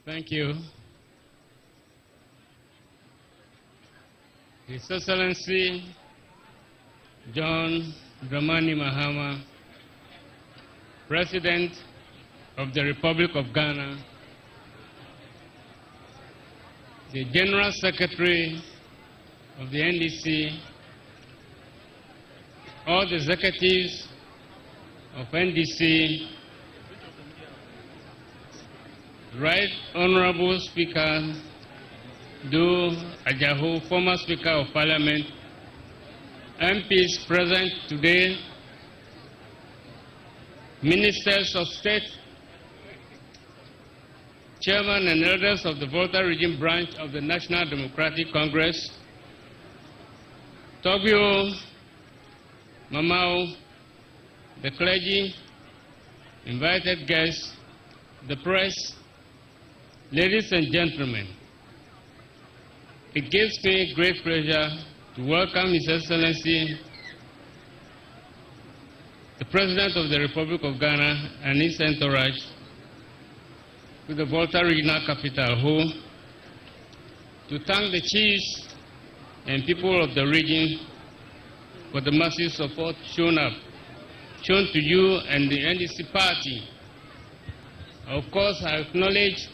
Thank you. His Excellency John Dramani Mahama, President of the Republic of Ghana, the General Secretary of the NDC, all the executives of NDC, Right Honorable Speaker Do Ajahu, former Speaker of Parliament, MPs present today, Ministers of State, Chairman and elders of the Volta Region branch of the National Democratic Congress, Togio, Mamao, the clergy, invited guests, the press, ladies and gentlemen. It gives me great pleasure to welcome His Excellency, the President of the Republic of Ghana and his entourage to the Volta Regional Capital, to thank the chiefs and people of the region for the massive support shown to you and the NDC party. Of course, I acknowledge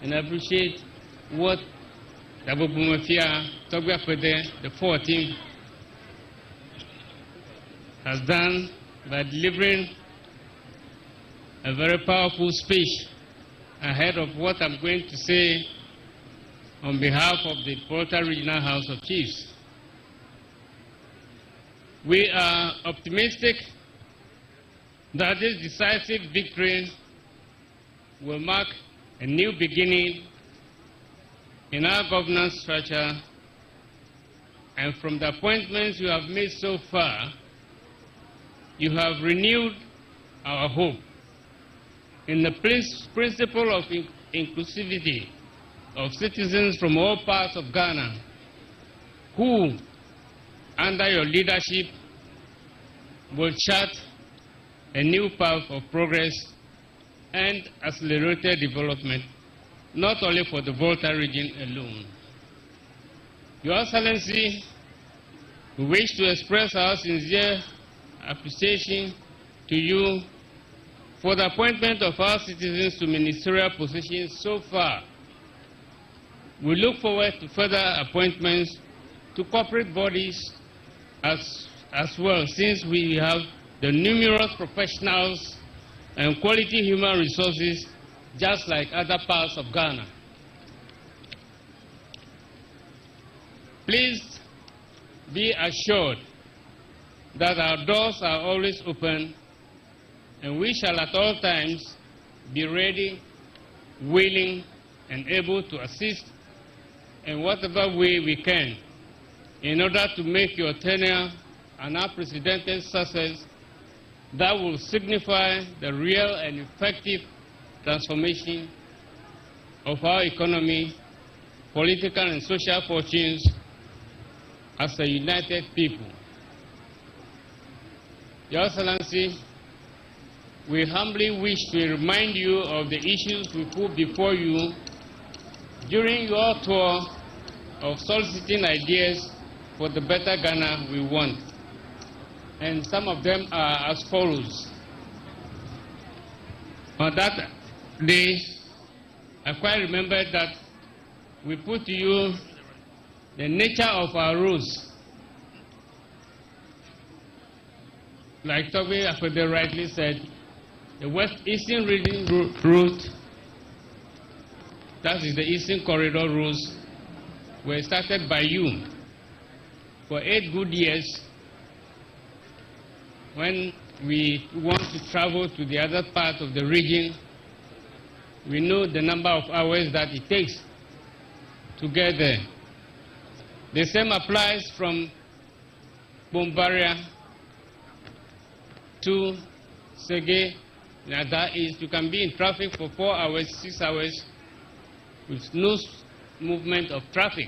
and appreciate what Dabobumafia Togwafede, the 14th, has done by delivering a very powerful speech ahead of what I'm going to say on behalf of the Volta Regional House of Chiefs. We are optimistic that this decisive victory will mark a new beginning in our governance structure, and from the appointments you have made so far, you have renewed our hope in the principle of inclusivity of citizens from all parts of Ghana who, under your leadership, will chart a new path of progress and accelerated development not only for the Volta region alone. Your Excellency, we wish to express our sincere appreciation to you for the appointment of our citizens to ministerial positions so far. We look forward to further appointments to corporate bodies as well, since we have the numerous professionals and quality human resources just like other parts of Ghana. Please be assured that our doors are always open, and we shall at all times be ready, willing, and able to assist in whatever way we can in order to make your tenure an unprecedented success that will signify the real and effective transformation of our economy, political and social fortunes as a united people. Your Excellency, we humbly wish to remind you of the issues we put before you during your tour of soliciting ideas for the better Ghana we want. And some of them are as follows. On that day, I quite remember that we put to you the nature of our roads. Like Toby Akwede rightly said, the West-Eastern Region route, that is the Eastern Corridor routes, were started by you for 8 good years. When we want to travel to the other part of the region, we know the number of hours that it takes to get there. The same applies from Bombaria to Sege. Now that is, you can be in traffic for 4 hours, 6 hours with no movement of traffic.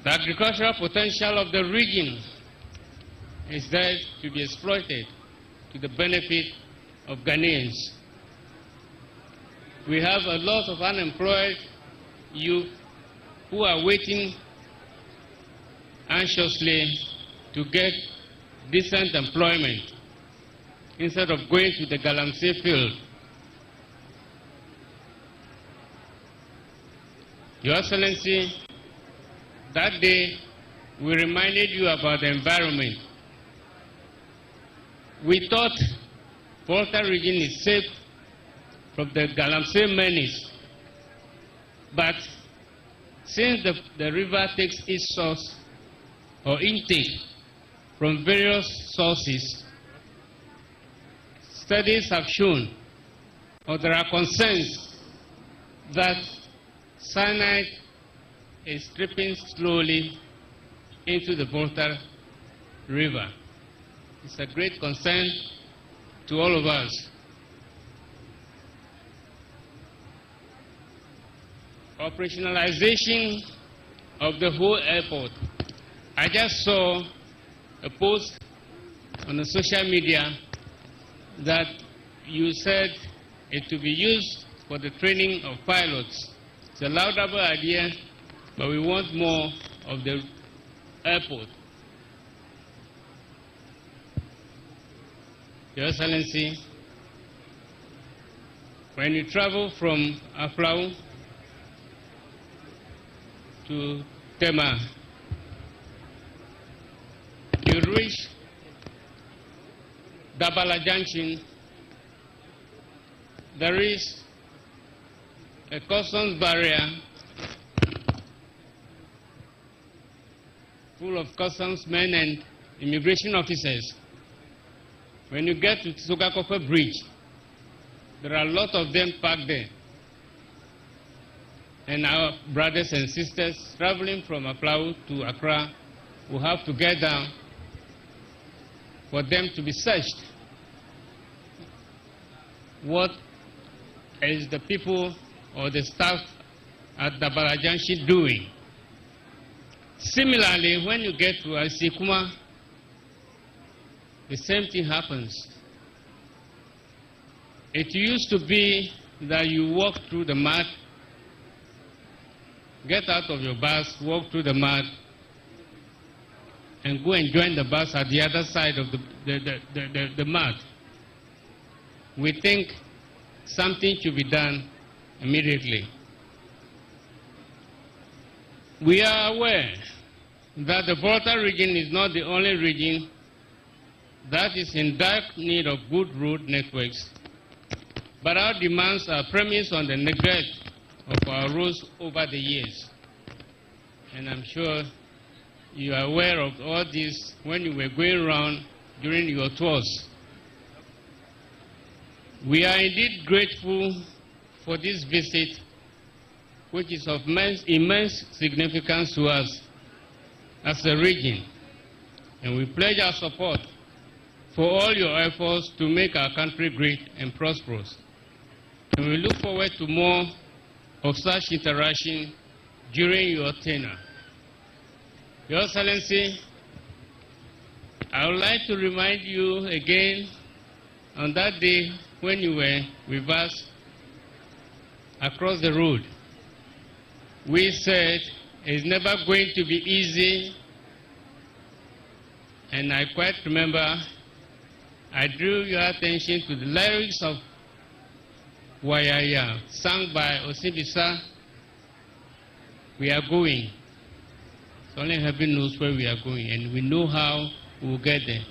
The agricultural potential of the region is there to be exploited to the benefit of Ghanaians. We have a lot of unemployed youth who are waiting anxiously to get decent employment instead of going to the Galamsey field. Your Excellency, that day we reminded you about the environment. We thought Volta region is safe from the Galamsey menace, but since the river takes its source or intake from various sources, studies have shown, or there are concerns, that cyanide is dripping slowly into the Volta River. It's a great concern to all of us. Operationalization of the whole airport. I just saw a post on the social media that you said it to be used for the training of pilots. It's a laudable idea, but we want more of the airport. Your Excellency, when you travel from Aflau to Tema, you reach Dabala Junction. There is a customs barrier full of customs men and immigration officers. When you get to Sogakofe Bridge, there are a lot of them parked there. And our brothers and sisters traveling from Aflau to Accra will have to get down for them to be searched. What is the people or the staff at Dabala Junction doing? Similarly, when you get to Asikuma, the same thing happens. It used to be that you walk through the mud, get out of your bus, walk through the mud, and go and join the bus at the other side of the mud. We think something should be done immediately. We are aware that the VOLTA region is not the only region that is in dark need of good road networks, but our demands are premised on the neglect of our roads over the years. And I'm sure you are aware of all this when you were going around during your tours. We are indeed grateful for this visit, which is of immense significance to us as a region. And we pledge our support for all your efforts to make our country great and prosperous. And we look forward to more of such interaction during your tenure. Your Excellency, I would like to remind you again on that day when you were with us across the road. We said it's never going to be easy, and I quite remember I drew your attention to the lyrics of Wayaya, sung by Osibisa. We are going. So only heaven knows where we are going, and we know how we will get there.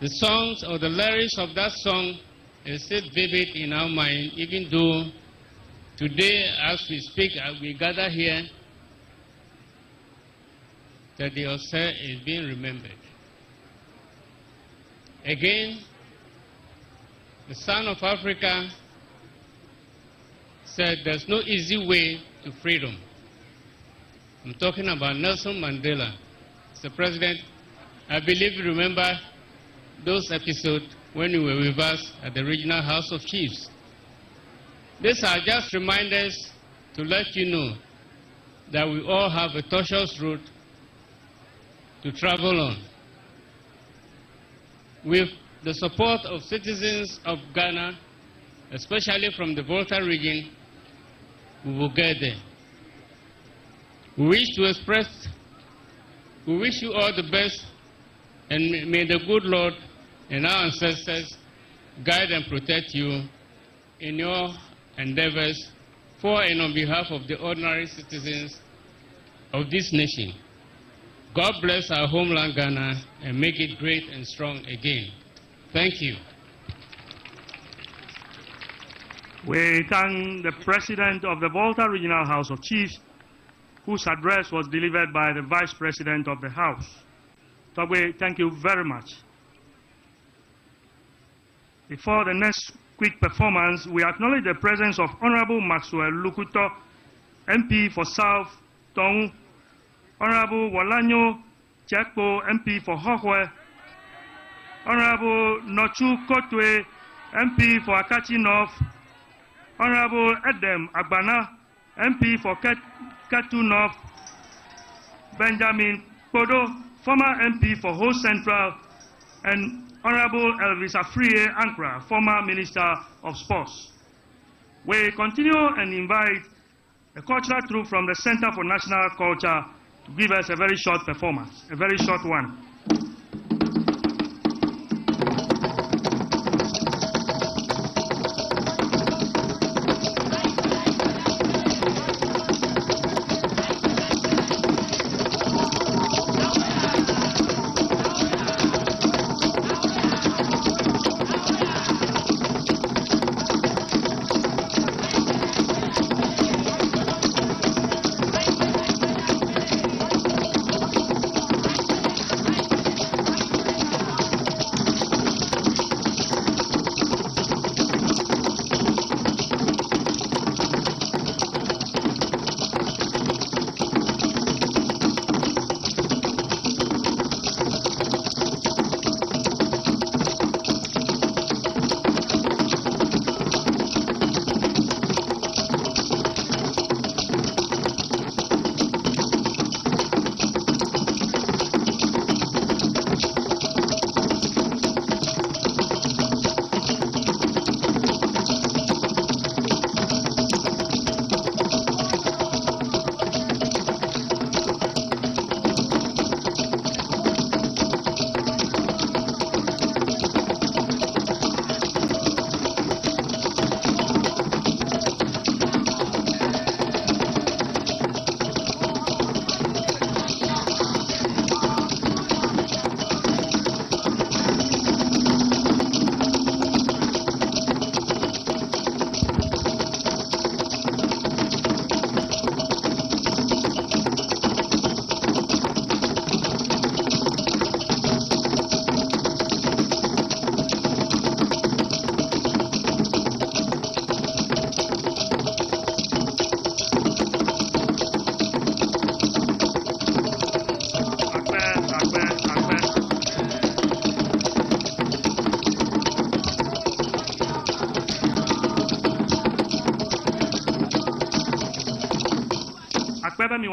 The songs or the lyrics of that song is still vivid in our mind, even though today, as we speak, as we gather here, that the Ose is being remembered. Again, the Son of Africa said there's no easy way to freedom. I'm talking about Nelson Mandela. Mr. President, I believe you remember those episodes when you were with us at the Regional House of Chiefs. These are just reminders to let you know that we all have a tortuous road to travel on. With the support of citizens of Ghana, especially from the VOLTA region, we will get there. We wish you all the best, and may the good Lord and our ancestors guide and protect you in your endeavors for and on behalf of the ordinary citizens of this nation. God bless our homeland Ghana and make it great and strong again. Thank you. We thank the President of the VOLTA Regional House of Chiefs, whose address was delivered by the Vice President of the House. Togwe, thank you very much. Before the next quick performance, we acknowledge the presence of Honorable Maxwell Lukuto, MP for South Tongu, Honorable Walanyo Chekpo, MP for Hohwe, Honorable Nochu Kotwe, MP for Akachi North, Honorable Edem Agbana, MP for Ketu North, Benjamin Kodo, former MP for Ho Central, and Honorable Elvis Afriye Ankra, former Minister of Sports. We continue and invite a cultural troupe from the Center for National Culture to give us a very short performance, a very short one.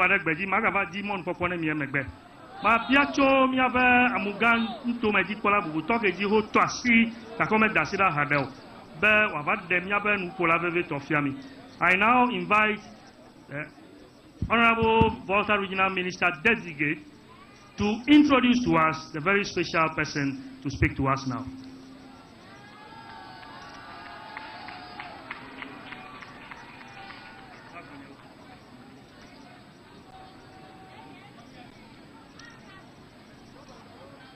wada gbeji magava di mon popone mi emegbe ma biacho mi ave amugan nto meji kola bubu toke ji ho to asi ta come dasira hadel be wava de mi ave nu kola veve to fiami. I now invite Honorable Volta Regional Minister Delegate to introduce to us the very special person to speak to us now.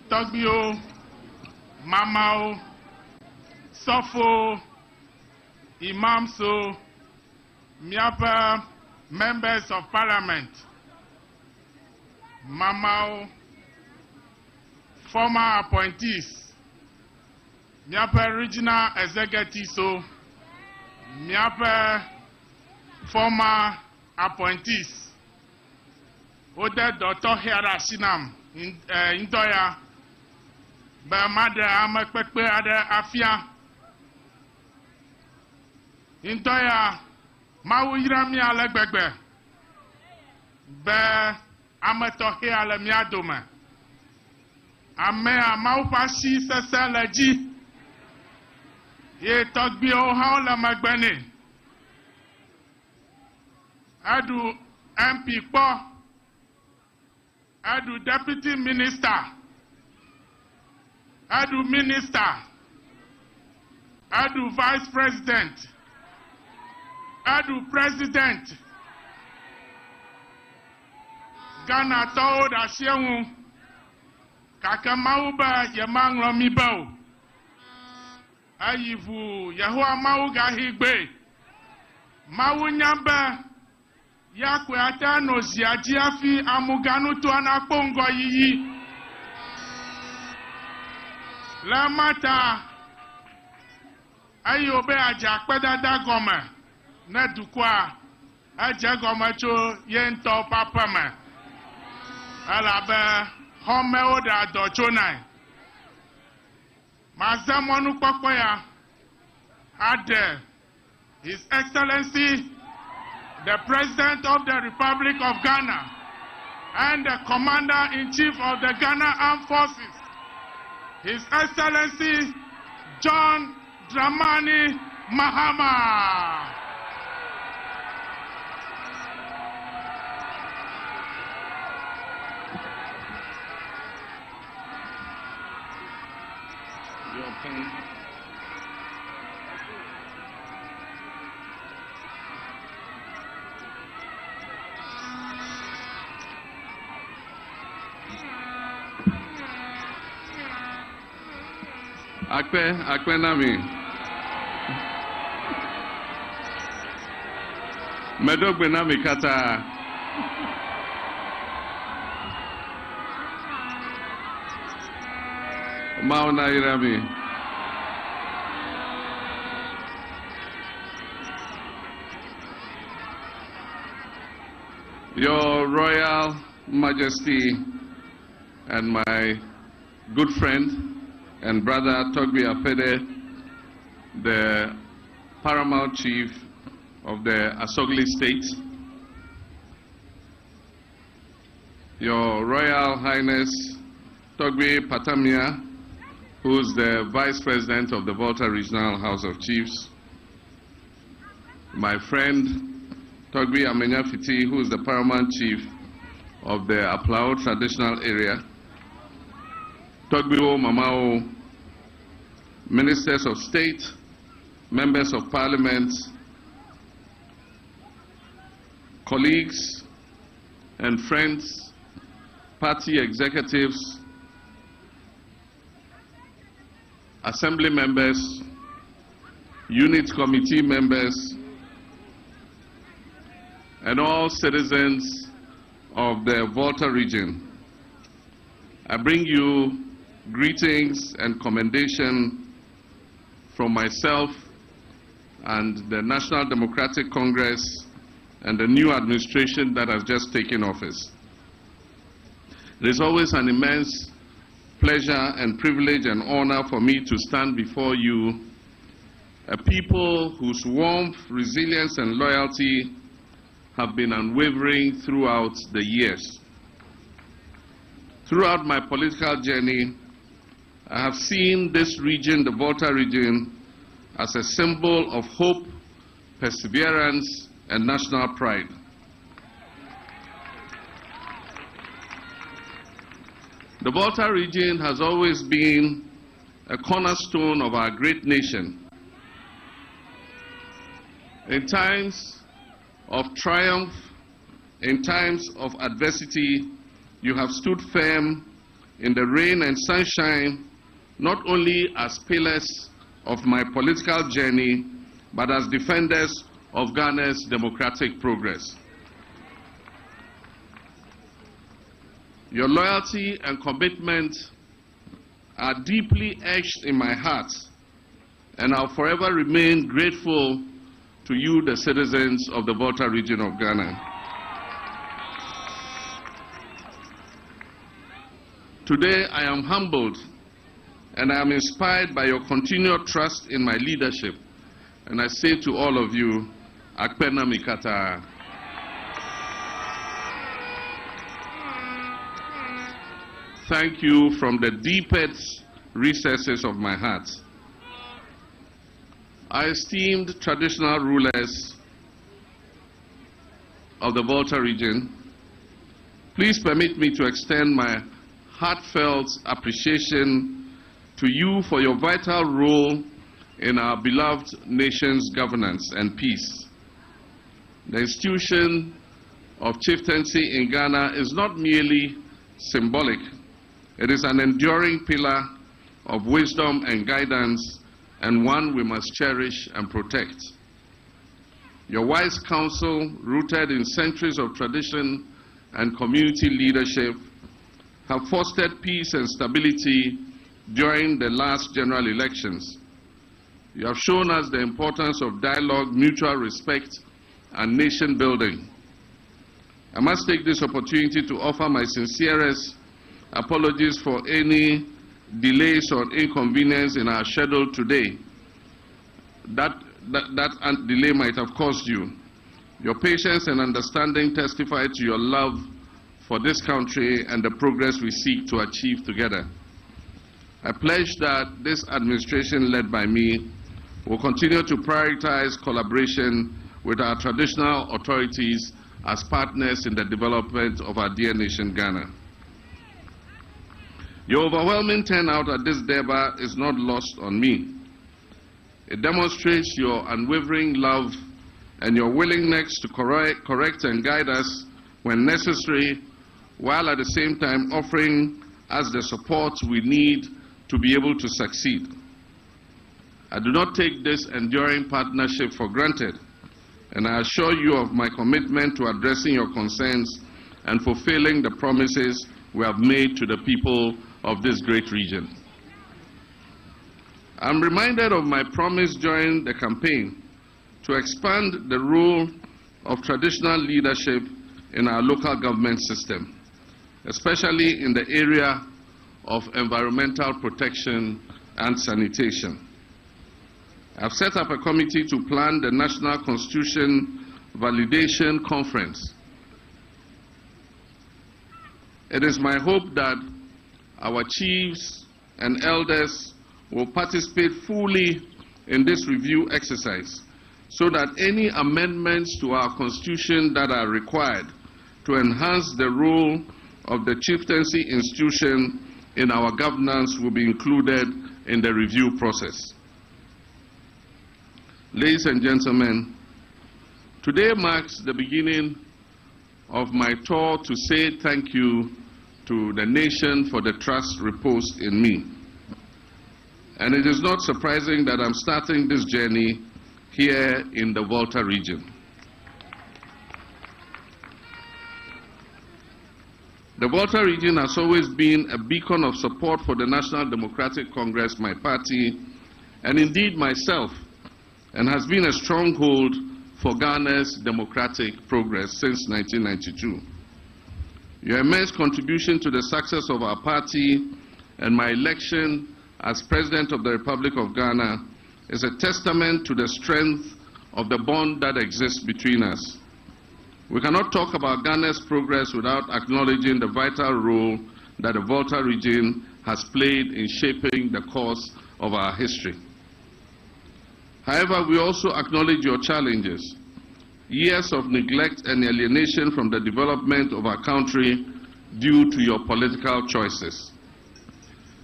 Togbio, Mamao, Sofo, Imamso, Miapa, members of parliament, Mamao, former appointees, Miapa regional executives, so Miapa former appointees, Ode Dr. Hera Sinam, Intoya, Bamade Amakpe Ade Afia, Intoya, Mau Yirami Alegbegbe, Be Amatohe Alemiadome, Amea Maupasi Seseleji, Ye Togbio Haula Magbeni, Adu MP Po, Adu Deputy Minister, Adu Minister, Adu Vice President, Adu President, Ghana told Ashewu, Kakamauba Yemang Romibao, Ayivu Yahua Mauga Higbe, Maunyamba, Yakwe Atano Ziajiafi Amuganu to Anapongo Yi. La mata ayobe aja pedada goma na dukwa aja goma cho yento papa ma alabe home oda dochona mazamonu pokoya ade His Excellency the President of the Republic of Ghana and the Commander-in-Chief of the Ghana Armed Forces, His Excellency John Dramani Mahama. Akpe nami. Medogbe nami kata. Mauna irami. Your Royal Majesty and my good friend and brother Togbi Apede, the Paramount Chief of the Asogli State, Your Royal Highness Togbi Patamia, who's the Vice President of the VOLTA Regional House of Chiefs, my friend Togbi Amenya Fiti, who's the Paramount Chief of the Aplao Traditional Area, Togbiwo Mamao, Ministers of State, Members of Parliament, colleagues and friends, party executives, assembly members, unit committee members, and all citizens of the VOLTA region. I bring you greetings and commendation from myself and the National Democratic Congress and the new administration that has just taken office. It is always an immense pleasure and privilege and honor for me to stand before you, a people whose warmth, resilience, and loyalty have been unwavering throughout the years. Throughout my political journey, I have seen this region, the VOLTA region, as a symbol of hope, perseverance, and national pride. The VOLTA region has always been a cornerstone of our great nation. In times of triumph, in times of adversity, you have stood firm in the rain and sunshine, not only as pillars of my political journey, but as defenders of Ghana's democratic progress. Your loyalty and commitment are deeply etched in my heart, and I'll forever remain grateful to you, the citizens of the VOLTA region of Ghana. Today, I am humbled and I am inspired by your continued trust in my leadership. And I say to all of you, Akpena Mikata. Thank you from the deepest recesses of my heart. Our esteemed traditional rulers of the VOLTA region, please permit me to extend my heartfelt appreciation to you for your vital role in our beloved nation's governance and peace. The institution of chieftaincy in Ghana is not merely symbolic. It is an enduring pillar of wisdom and guidance, and one we must cherish and protect. Your wise counsel, rooted in centuries of tradition and community leadership, have fostered peace and stability during the last general elections. You have shown us the importance of dialogue, mutual respect, and nation building. I must take this opportunity to offer my sincerest apologies for any delays or inconvenience in our schedule today. That delay might have caused you. Your patience and understanding testify to your love for this country and the progress we seek to achieve together. I pledge that this administration led by me will continue to prioritize collaboration with our traditional authorities as partners in the development of our dear nation, Ghana. Your overwhelming turnout at this Durbar is not lost on me. It demonstrates your unwavering love and your willingness to correct and guide us when necessary, while at the same time offering us the support we need to be able to succeed. I do not take this enduring partnership for granted, and I assure you of my commitment to addressing your concerns and fulfilling the promises we have made to the people of this great region. I'm reminded of my promise during the campaign to expand the role of traditional leadership in our local government system, especially in the area of environmental protection and sanitation. I've set up a committee to plan the National Constitution Validation Conference. It is my hope that our chiefs and elders will participate fully in this review exercise so that any amendments to our constitution that are required to enhance the role of the chieftaincy institution in our governance will be included in the review process. Ladies and gentlemen, today marks the beginning of my tour to say thank you to the nation for the trust reposed in me. And it is not surprising that I'm starting this journey here in the VOLTA region. The VOLTA region has always been a beacon of support for the National Democratic Congress, my party, and indeed myself, and has been a stronghold for Ghana's democratic progress since 1992. Your immense contribution to the success of our party and my election as President of the Republic of Ghana is a testament to the strength of the bond that exists between us. We cannot talk about Ghana's progress without acknowledging the vital role that the VOLTA region has played in shaping the course of our history. However, we also acknowledge your challenges. Years of neglect and alienation from the development of our country due to your political choices.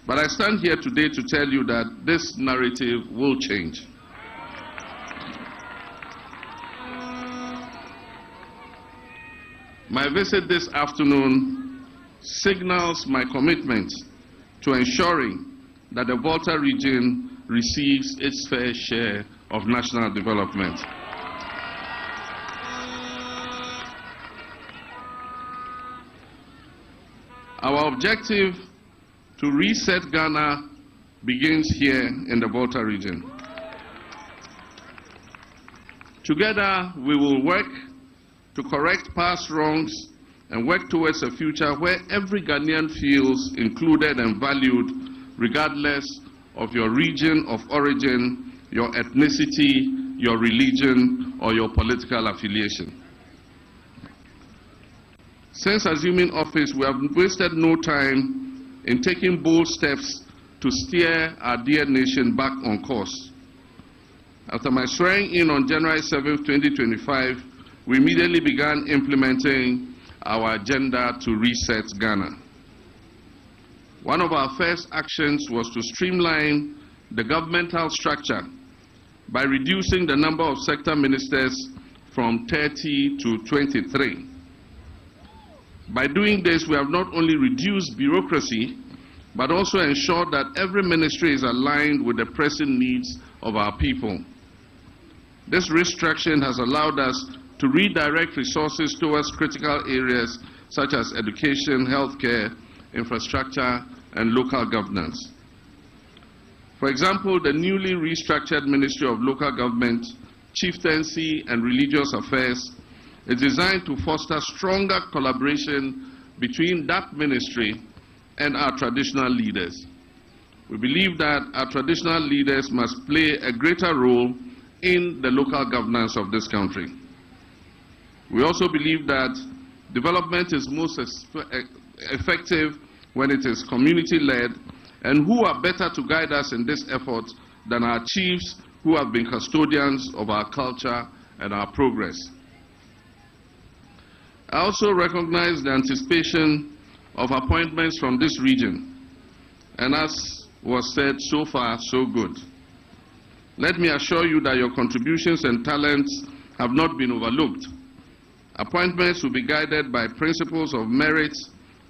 But I stand here today to tell you that this narrative will change. My visit this afternoon signals my commitment to ensuring that the VOLTA region receives its fair share of national development. Our objective to reset Ghana begins here in the VOLTA region. Together, we will work to correct past wrongs and work towards a future where every Ghanaian feels included and valued, regardless of your region of origin, your ethnicity, your religion, or your political affiliation. Since assuming office, we have wasted no time in taking bold steps to steer our dear nation back on course. After my swearing in on January 7, 2025, we immediately began implementing our agenda to reset Ghana. One of our first actions was to streamline the governmental structure by reducing the number of sector ministers from 30 to 23. By doing this, we have not only reduced bureaucracy, but also ensured that every ministry is aligned with the pressing needs of our people. This restructuring has allowed us to redirect resources towards critical areas such as education, healthcare, infrastructure, and local governance. For example, the newly restructured Ministry of Local Government, Chieftaincy, and Religious Affairs is designed to foster stronger collaboration between that ministry and our traditional leaders. We believe that our traditional leaders must play a greater role in the local governance of this country. We also believe that development is most effective when it is community-led, and who are better to guide us in this effort than our chiefs who have been custodians of our culture and our progress. I also recognize the anticipation of appointments from this region, and as was said, so far, so good. Let me assure you that your contributions and talents have not been overlooked. Appointments will be guided by principles of merit,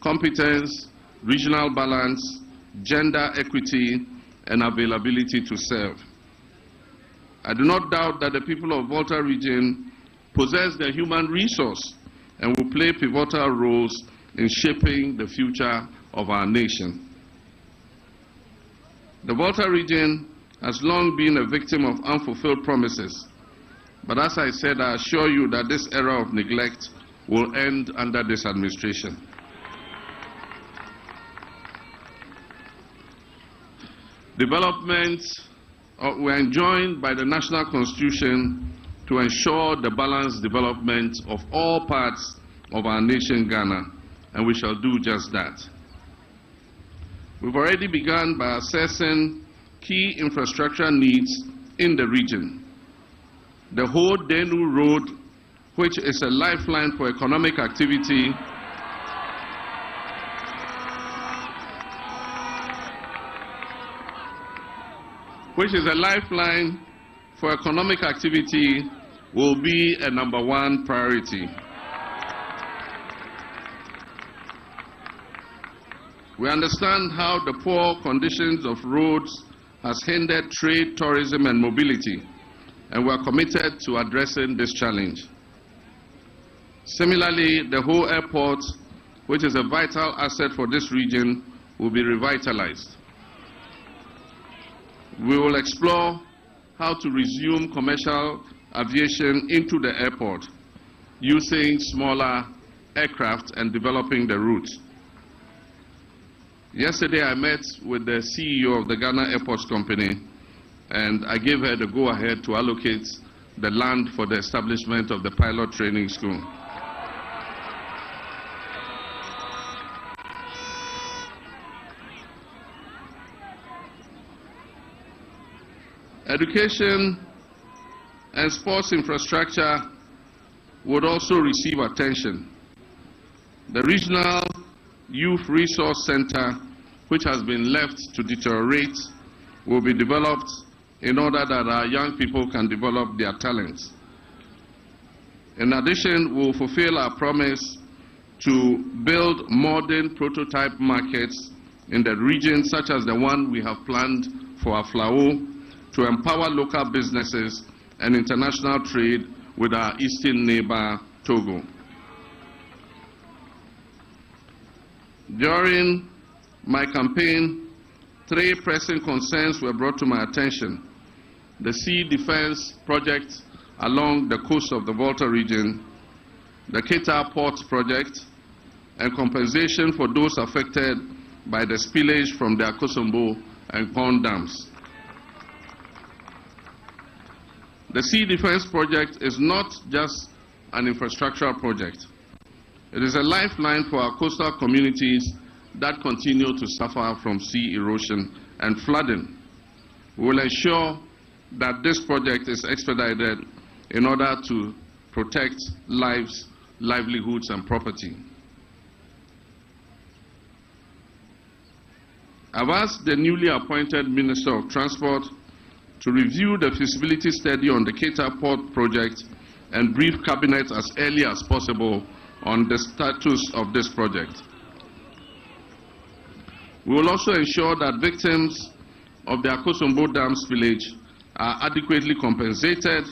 competence, regional balance, gender equity, and availability to serve. I do not doubt that the people of VOLTA region possess the human resource and will play pivotal roles in shaping the future of our nation. The VOLTA region has long been a victim of unfulfilled promises. But as I said, I assure you that this era of neglect will end under this administration. Developments were enjoined by the National Constitution to ensure the balanced development of all parts of our nation, Ghana, and we shall do just that. We've already begun by assessing key infrastructure needs in the region. The whole Denu Road, which is a lifeline for economic activity, will be a #1 priority. We understand how the poor conditions of roads has hindered trade, tourism, and mobility, and we are committed to addressing this challenge. Similarly, the whole airport, which is a vital asset for this region, will be revitalized. We will explore how to resume commercial aviation into the airport using smaller aircraft and developing the route. Yesterday I met with the CEO of the Ghana Airports Company, and I gave her the go-ahead to allocate the land for the establishment of the pilot training school. Education and sports infrastructure would also receive attention. The Regional Youth Resource Center, which has been left to deteriorate, will be developed in order that our young people can develop their talents. In addition, we will fulfill our promise to build modern prototype markets in the region, such as the one we have planned for Aflao, to empower local businesses and international trade with our eastern neighbor, Togo. During my campaign, 3 pressing concerns were brought to my attention: the sea defense project along the coast of the Volta region, the Keita Port project, and compensation for those affected by the spillage from the Akosombo and Pond dams. The sea defense project is not just an infrastructural project. It is a lifeline for our coastal communities that continue to suffer from sea erosion and flooding. We will ensure that this project is expedited in order to protect lives, livelihoods, and property. I've asked the newly appointed Minister of Transport to review the feasibility study on the Keita Port project and brief Cabinet as early as possible on the status of this project. We will also ensure that victims of the Akosombo Dam spillage are adequately compensated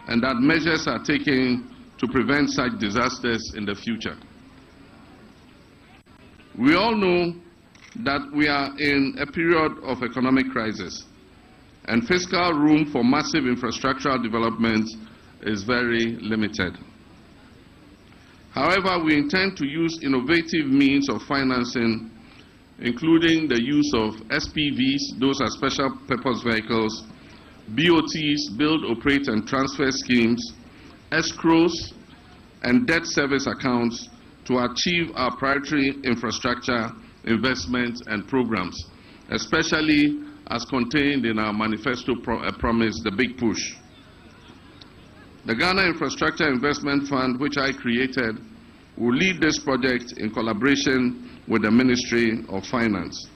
and that measures are taken to prevent such disasters in the future. We all know that we are in a period of economic crisis, and fiscal room for massive infrastructural development is very limited. However, we intend to use innovative means of financing, including the use of SPVs, those are special purpose vehicles, BOTs, build, operate and transfer schemes, escrows, and debt service accounts to achieve our priority infrastructure investments and programs, especially as contained in our manifesto promise, the Big Push. The Ghana Infrastructure Investment Fund, which I created, will lead this project in collaboration with the Ministry of Finance.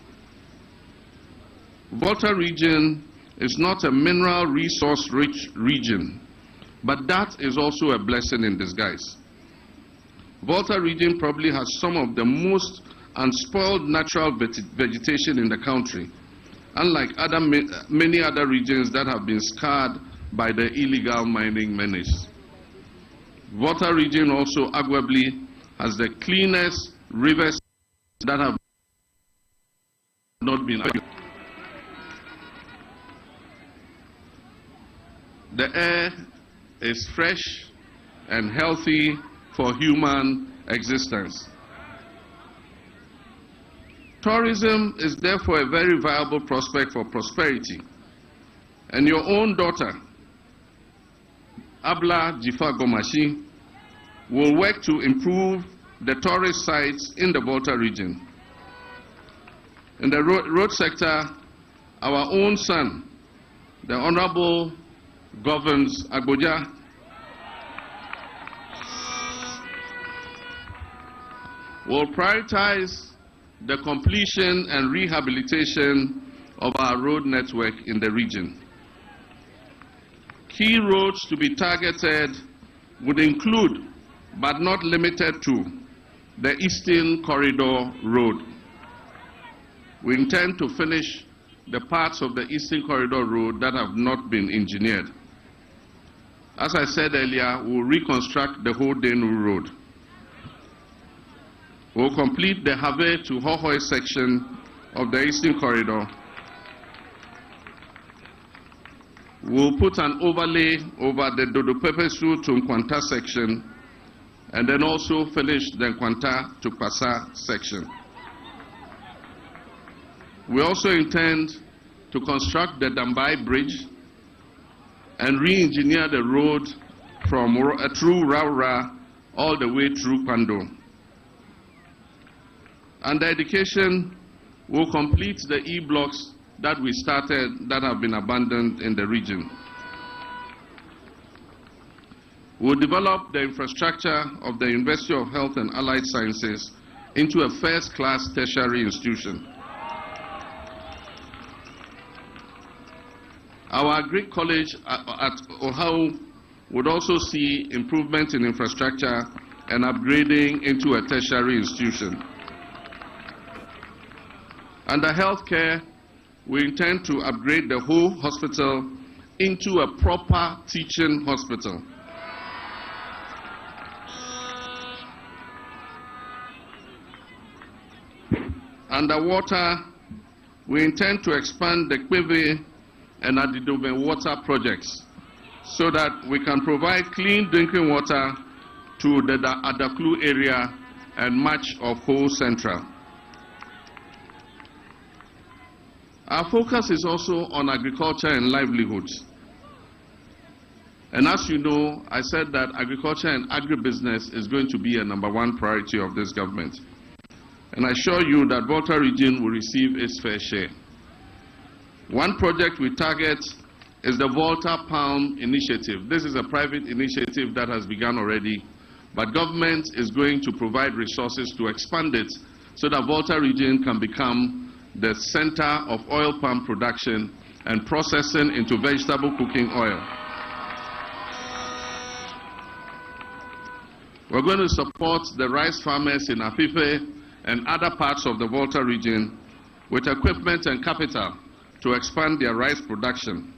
Volta region is not a mineral resource-rich region, but that is also a blessing in disguise. Volta region probably has some of the most unspoiled natural vegetation in the country, unlike many other regions that have been scarred by the illegal mining menace. Volta region also arguably has the cleanest rivers that have not been. The air is fresh and healthy for human existence. Tourism is therefore a very viable prospect for prosperity. And your own daughter, Abla Jifa Gomashi, will work to improve the tourist sites in the Volta region. In the road sector, our own son, the Honorable Governs Agboja, will prioritize the completion and rehabilitation of our road network in the region. Key roads to be targeted would include, but not limited to, the Eastern Corridor Road. We intend to finish the parts of the Eastern Corridor Road that have not been engineered. As I said earlier, we will reconstruct the whole Denu Road. We will complete the Have to Hohoi section of the Eastern Corridor. We will put an overlay over the Dodopepesu to Nkwanta section, and then also finish the Nkwanta to Pasa section. We also intend to construct the Dambai Bridge and re-engineer the road from through Raura all the way through Kwando. Under education, we'll complete the E-blocks that we started that have been abandoned in the region. We'll develop the infrastructure of the University of Health and Allied Sciences into a first-class tertiary institution. Our Agri College at Ohau would also see improvement in infrastructure and upgrading into a tertiary institution. Under healthcare, we intend to upgrade the whole hospital into a proper teaching hospital. Underwater, we intend to expand the Kwebe and Adidobe water projects so that we can provide clean drinking water to the Adaklu area and much of whole Central. Our focus is also on agriculture and livelihoods. And as you know, I said that agriculture and agribusiness is going to be a #1 priority of this government. And I assure you that Volta region will receive its fair share. One project we target is the Volta Palm Initiative. This is a private initiative that has begun already, but government is going to provide resources to expand it so that Volta region can become the center of oil palm production and processing into vegetable cooking oil. We're going to support the rice farmers in Afife and other parts of the Volta region with equipment and capital to expand their rice production.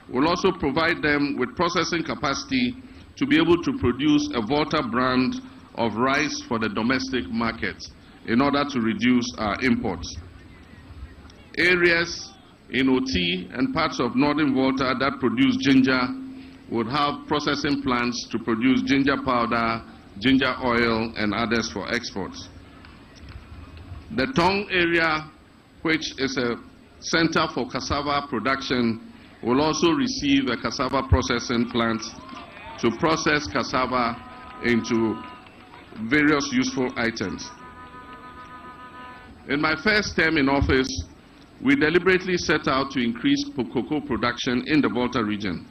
We'll also provide them with processing capacity to be able to produce a Volta brand of rice for the domestic market in order to reduce our imports. Areas in OT and parts of northern Volta that produce ginger would have processing plants to produce ginger powder, ginger oil, and others for exports. The Tong area, which is a center for cassava production, will also receive a cassava processing plant to process cassava into various useful items. In my first term in office, we deliberately set out to increase cocoa production in the Volta region.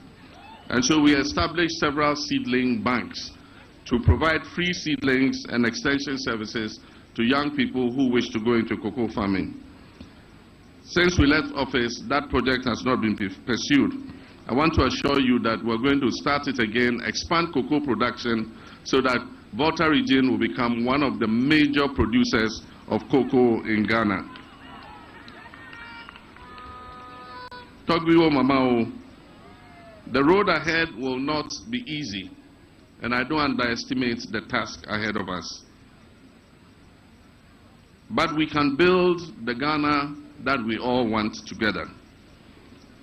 And so we established several seedling banks to provide free seedlings and extension services to young people who wish to go into cocoa farming. Since we left office, that project has not been pursued. I want to assure you that we're going to start it again, expand cocoa production so that Volta region will become one of the major producers of cocoa in Ghana. Togbiwo Mamao, the road ahead will not be easy, and I don't underestimate the task ahead of us. But we can build the Ghana that we all want together.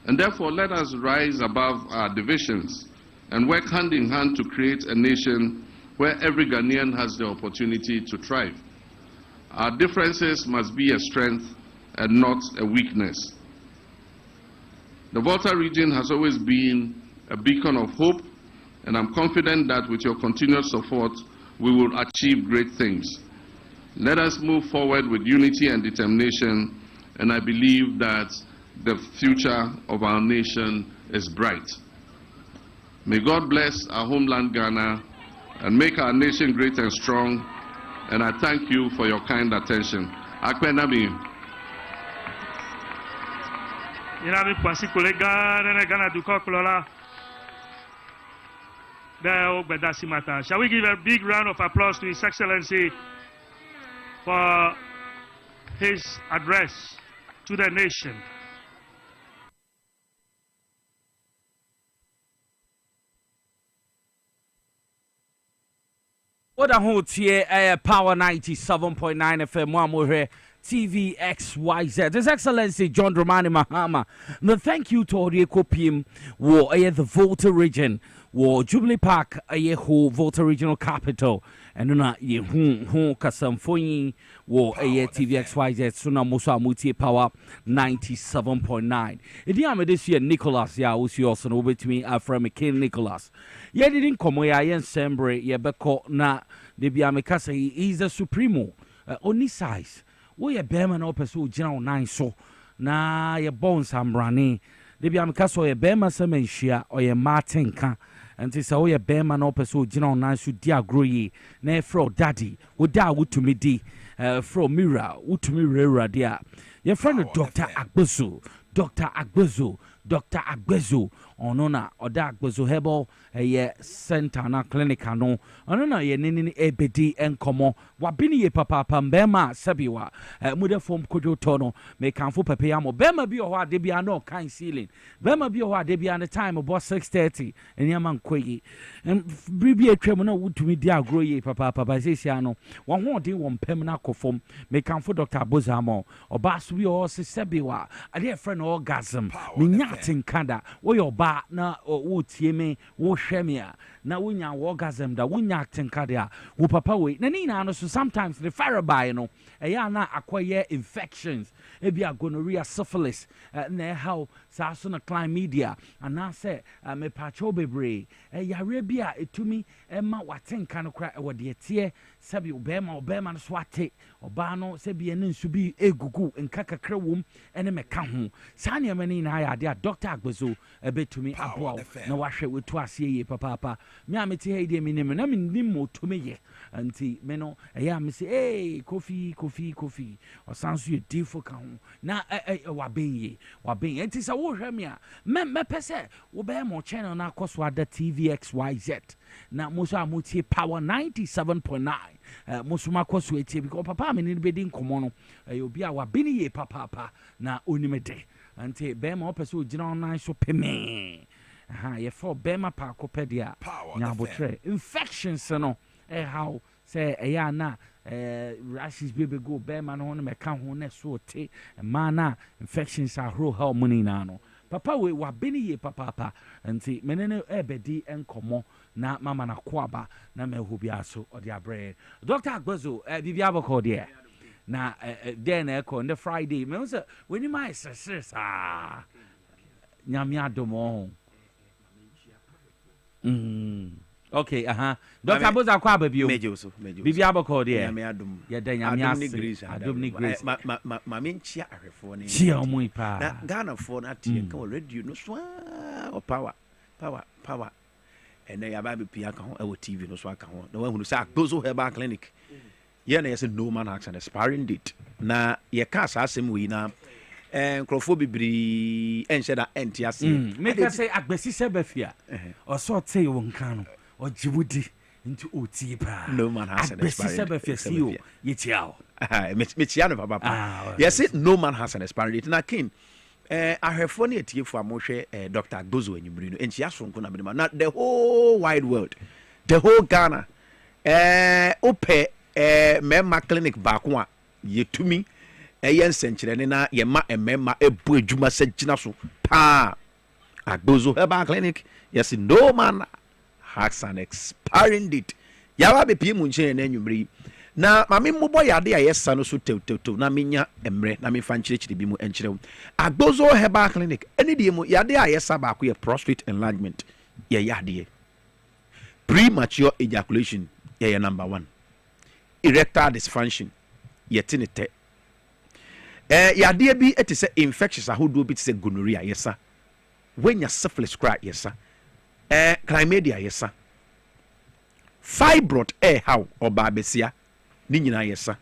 And therefore, let us rise above our divisions and work hand in hand to create a nation where every Ghanaian has the opportunity to thrive. Our differences must be a strength and not a weakness. The Volta region has always been a beacon of hope, and I'm confident that with your continued support, we will achieve great things. Let us move forward with unity and determination, and I believe that the future of our nation is bright. May God bless our homeland Ghana and make our nation great and strong, and I thank you for your kind attention. Akwenami. Shall we give a big round of applause to His Excellency for his address to the nation? What a whole tier Power 97.9 FM Wamohe TV XYZ. His Excellency John Dramani Mahama. No, thank you to Orieko Pim, the Volta region, Jubilee Park, Volta regional capital, and na ye Kasamfoyi, TV XYZ, Suna Musa Muti Power 97.9. Idiame this year, Nicholas, was yours and over to me, from King Nicholas. Ye didn't come where I am Sembre, ye beko na, the Biamekasa, he is the supremo, only size. We a bearman up so general nine so na ye bones ambrane de bia meka so ye bema se menhia o ye Martin ka enti se wo ye bema na opeso gina onan so di agro yi na e fro daddy wo da wutumi di fro mira wutumi rewura dia ye friend Dr. Agbezo ono na oda Agbezo Herbal center na clinic ano ono na ye nini ebedi enkomo wabini ye papa mbema sabiwa mude form kojo tono me kanfo pepe ya mo bema bi ho ade bia no kan ceiling bema bi ho ade bia the time about 6:30 enyama nkoyi bribi atwam na wutumi di agro ye papa sesia no wo ho de wo mpem na kofom me kanfo Dr. Abozamo oba so bi o se sabiwa ade friend orgasm Tinkada, wo your ba na wo tie me wo hwe me a na wonya orgasm da wonya tinkada wo papa we na ni na no so sometimes the farabai no eya na acquire infections e bia gonorrhea syphilis na how sa so na chlamydia ana say me pacho bebre yare bia etumi ma watenka no kra wo de tie sabi obema no so ate oba no sabi ene nsu bi egugu nka kakra wom ene meka ho sa ne mani na ya de Dr. Agbezo ebetumi aboa na wahwe wetu ase ye papa me amete he de me na me nim otumi ye anti me no eya me say hey coffee osanso ye difo ka ho na wabenye enti sa wo hwe me a me pese wo be mo channel na akoso ada TVXYZ na moso amutie power 97.9 moso makoso etie because papa me ni be din komo no obi a wabeni ye papa na onimede ante bema opese ogina onan so peme ye for bema pa kopedia nya botre infections no how say eya na rashes baby go bema no no meka ho na so te mana infections are how money na no papa we wabeni ye papa ante menene ebedi enkomo na mama na kwaba na mehu bia so odi abre Dr. Agbezo bibia aboko de na then echo the Friday me say when you my sisters nyame adomo okay Dr. Agbezo akwa babio mejo bibia aboko de nyame adom ye da nyame adom ni grace ma menchia ahwefo ne chia omo ipa na Ghana for na tie ka radio no so power and ya ba be pia ka ho e TV no so aka ho na wa hunu say Agbezo Herbal Clinic yeah, na no man has an expiring date. Na ye ka sa asem we na nkrofo bibiri enche da entiase. Make us say Agbesi sebefia. O so tey won kan no. O jiwudi into oti pa. No man has an expiring date. Agbesi sebefia CEO ye tiao. Me tia no papa. Yes, no man has an expiring date. Na kin ahwefo na etiefo amohwe Dr. Agbezo anyimri no enchi asonko na bedema. Na the whole wide world, the whole Ghana ope memma clinic baako a yetumi yensenkyerene na yema memma ebu adwuma sagina so pa Agbezo Herbal Clinic. Yes, no man has an expiring date. Yawa be pie mu nkyere na anwumre na mame mbobo yade a yesa no so tew na menya emre na me fa nkyerechire bi mu enkyere Agbezo Herbal Clinic eni die mu yade a yesa baako ye prostate enlargement ye yade premature ejaculation ye number 1 erectile dysfunction yetinete yade bi etise infectious ahodo bi tise gonorrhea yesa wenya syphilis cry yesa chlamydia yesa fibroid how oba besia ni nyina yesa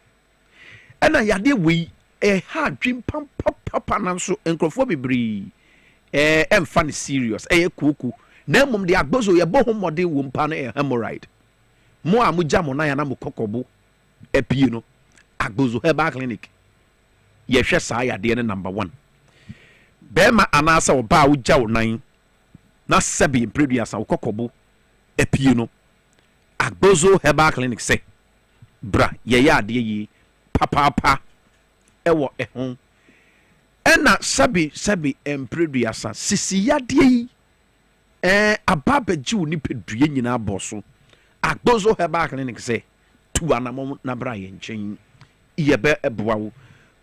ena yade we ha dwim pam nanso enkrofo bibiri emfa ne serious kuku na mum de Agbezo ye bo homode wo mpa na hemorrhoid mo amuja mo na ya na mo kokobo epie no Agbezo Herbal Clinic ye hwe saa yade ne number 1 bema anasa oba uja onan na sebi impreduas a kokobo epie no Agbezo Herbal Clinic say bra ye yade yi papa ewo ehon ena sebi impreduas a sisi yade yi ababeju ni pedue nyina boso Agbezo Herbal Clinic say tu anamom na bra ye nchen yebe eboawo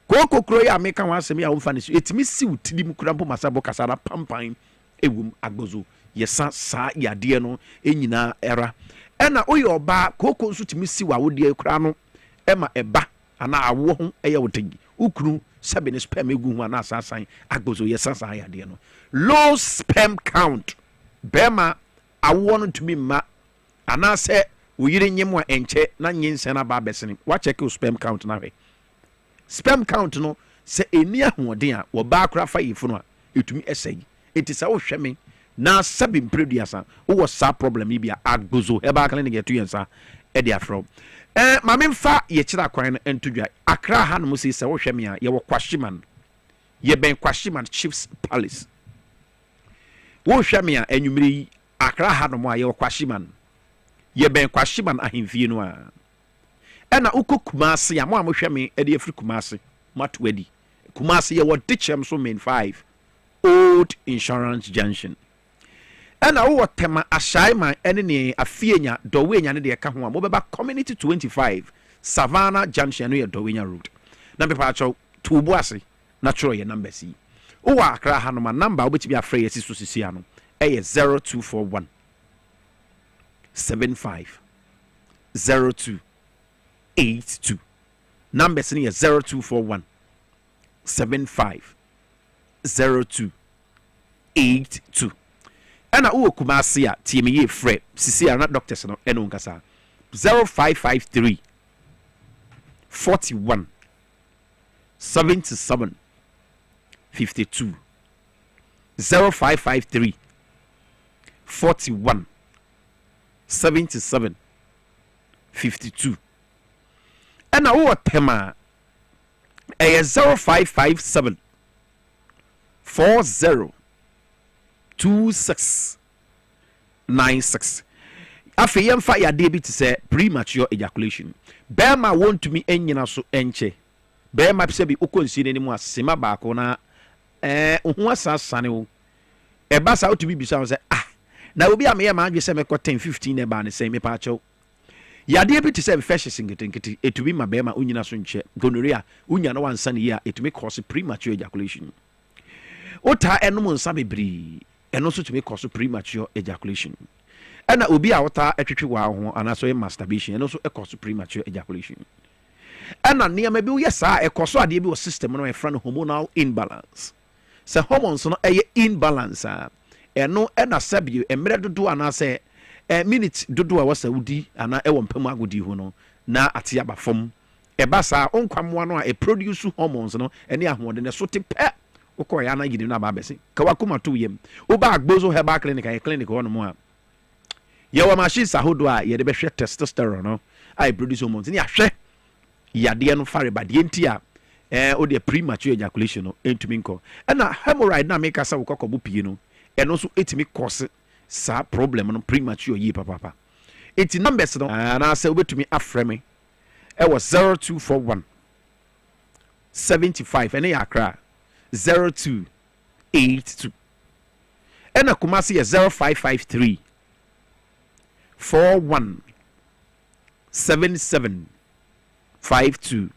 kokokro ya meka wan asem ya wo fane etimi si utidim kurampo masabo kasara pampan ewum Agbezo yesa sa yade no enyina era ena oye oba koko nso timi si wa wode akura no ema eba ana awo ho eye wotegi ukunu sɛbe ne sperm egu ho ana asasan agbozo yɛ sasan yɛ adeɛ no low sperm count bɛrima awoɔ no tumi mma anaasɛ woyere nyem a ɛnkyɛ na nyensa na ba bɛsene wakyɛke wo sperm count na hwɛ sperm count no sɛ ɛni ahoɔden a wɔbaa kora fa yifo no a ɛtumi ɛsɛyi ɛnti sɛ wohwɛ me na sɛbe mprɛduasa wowɔ saa problem yi bi a agbozo ɛbaa clinic yɛto yɛn sa ɛde afrɛ ma memfa yɛkyerɛ akwan no ɛnto dwa akra ha no mu sɛ sɛ wohwɛ me a yɛwɔ kwahyeman yɛbɛn kwahyeman chiefs palace wohwɛ me a anwummere yi akra ha no mu a yɛwɔ kwahyeman yɛbɛn kwahyeman ahemfie no a ɛna wokɔ kumase a mo a mohwɛ me ɛde afiri kumase mato adi kumase yɛwɔ dikyɛm so main 5 old insurance junction ɛna wowɔ tema ahyaiman ɛne ne afienya dɔwenya ne deɛ ka ho a mobɛba community 25 savannah junction no yɛ dɔwenya road na mepaakyɛw to bo ase na kyerɛ yɛ numbers yi wowɔ akra ha no ma number wobɛtumi afrɛ yɛ si so sisi ano ɛyɛ 0241 75 02 82 numbers no yɛ 0241 75 02 82 ɛna wowɔ kumase a tie me yɛ frɛ sisi a na doctors no ɛne wo nkasa 0553 41 77 52 0553 41 77 52 ɛna wowɔ tema ɛyɛ 0557 40 2696 afei yɛmfa yɛadeɛ bi te sɛ premature ejaculation bɛrima wɔntumi anyina so ɛnkyɛ bɛrima sɛ bi wokɔ nsuo no anim a sema baako na ho asasane wo ɛba saa wotumi bisa wo sɛ na obi a meyɛ maadwe sɛ mɛkɔ 10-15 na ɛbaa ne sɛ mepaakyɛw yadeɛ bi te sɛ infectious nketenkete ɛtumi ma bɛrima wonyina so nkyɛ gonorrhea wonya no wansa ne yie a ɛtumi cause premature ejaculation wota ɛnom nsa bebree ɛno nso tumi cause premature ejaculation ɛna obi a wota ɛtwetwe wa ho anaasɛ yɛ masturbation ɛno nso cause premature ejaculation ɛna nneɛma bi woyɛ saa ɛkɔ adeɛ bi wɔ system no ɛfra no hormonal imbalance sɛ hormones no ɛyɛ imbalance a ɛno ɛna sɛbio mmerɛ dodoɔ anaasɛ minute dodoɔ a wɔsɛ wodi ana ɛwɔ mpam agodi ho no na ate aba fam ɛba saa onkwamoa no a produce hormones no ɛne ahoɔden so te pɛ wokɔ ya na yidi na ba bɛse ka wakoma to yam woba agbozo herbal clinic a clinic hɔ no mu a yɛwɔ machines ahodo a yɛde bɛhwɛ testosterone no a produce hormones ne ahwɛ yadeɛ no fare ba deɛ nti a o de premature ejaculation no entumi nkɔ ɛna hemorrhoid na make asa wokɔ kɔbɔ pie no ɛno so etimi cause sa problem no premature yi papa eti numbers no na sɛ wobɛtumi afrɛ me ɛwɔ 0241 75 ɛne yɛ akra 0282 ɛna kumasi yɛ 0553 41 77 52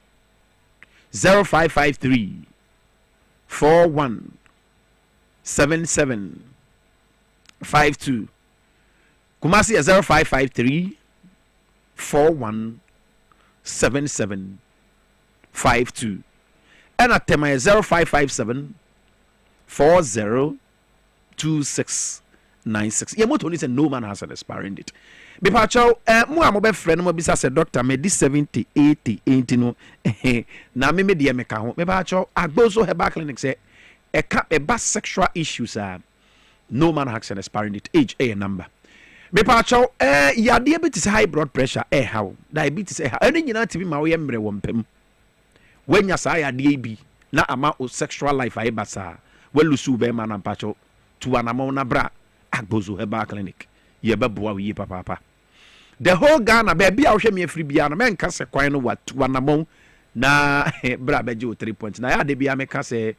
0553 41 77 52 kumasi yɛ 0553 41 77 52 ɛna tema yɛ 0557 40 2696 yɛ moto ni sɛ no man has an expiring date bipacho mo a mo be frɛ no mo bisa sɛ doctor me di 70 80 no na me de me ka ho bipacho agbozo herbal clinic sɛ ɛba sexual issues no man has an expiring date age a number bipacho yadeɛ bi te sɛ high blood pressure how diabetes how ɛne nyina tibi ma wo yɛ mmerɛ wɔ mpam wanya saa yadeɛ bi na ama o sexual life ayi basa walusu be ma na mpacho to anamon na bra agbozo herbal clinic ye beboa wo yi papa the whole Ghana baby a wo hwe me afiri bia na men ka se kwan no wat anamon na bra beje o 3 points na ya de bia me ka se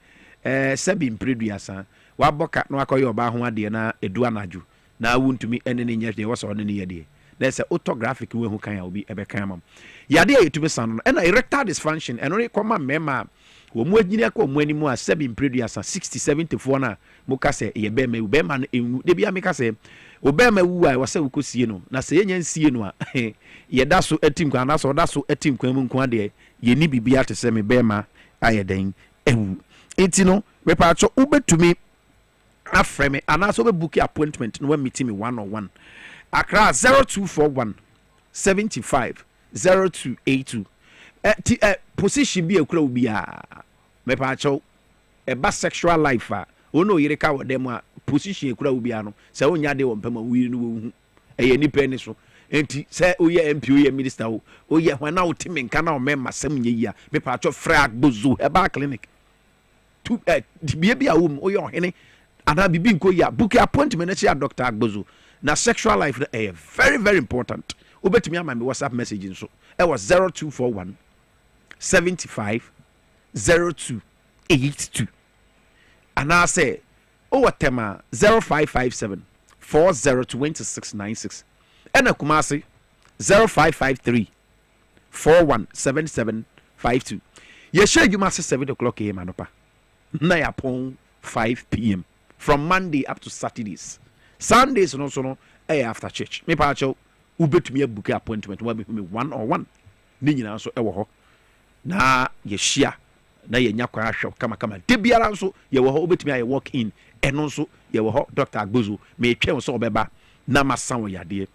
sebi mpreduasa wa boka no akoye oba ho ade na edu anaju na wuntumi ene ne nye de wo so ne ne ye de na se autographic we hu kan ya obi ebe kan am ya de yetumi san no na erectile dysfunction eno re koma mema wo mu agini akọ mu animu a sebi mpreduasa 60 74 na mo ka se ye be ma be ma no enwu de bia me ka se obema wu a wase wukosie no na se yenya nsie no a ye da so atim kwa na so da so atim kwa mu nko ade ye ni bibia te se me bema ayeden ewu enti no me pa cho ubetumi afrɛ me anaso be book appointment no we meet me one on one Accra 0241 75 0282 position bi ekura obi a me pa cho eba sexual life a ono yire ka wodem a position ekura obi a no se onya de wo mpema wi no wo hu eye nipa ni so enti se oye MP oye minister o oye hwana wo timi nka na o memma sam nye yi a me pa cho frag bozo eba clinic to bia bia wo oye ohene ana bibi nko ya book appointment na chia Dr. Agbozo na sexual life very very important obetumi ama me WhatsApp message nso e was 0241 75 0282 ana say o watema 0557 402696 ena kumasi 0553 417752 ye share you must 7 o'clock am anopa na ya pon 5 p.m. from Monday up to Saturdays. Sundays no so no after church. Me pa cho ubetumi book appointment wa be one on one. Ni nyina so ewo ho. Na ye share na ye nya kwa hwe kama de biara nso ye wo ho ubetumi aye walk in eno nso ye wo ho Dr. Agbozo me twem so obeba na masan wo yade.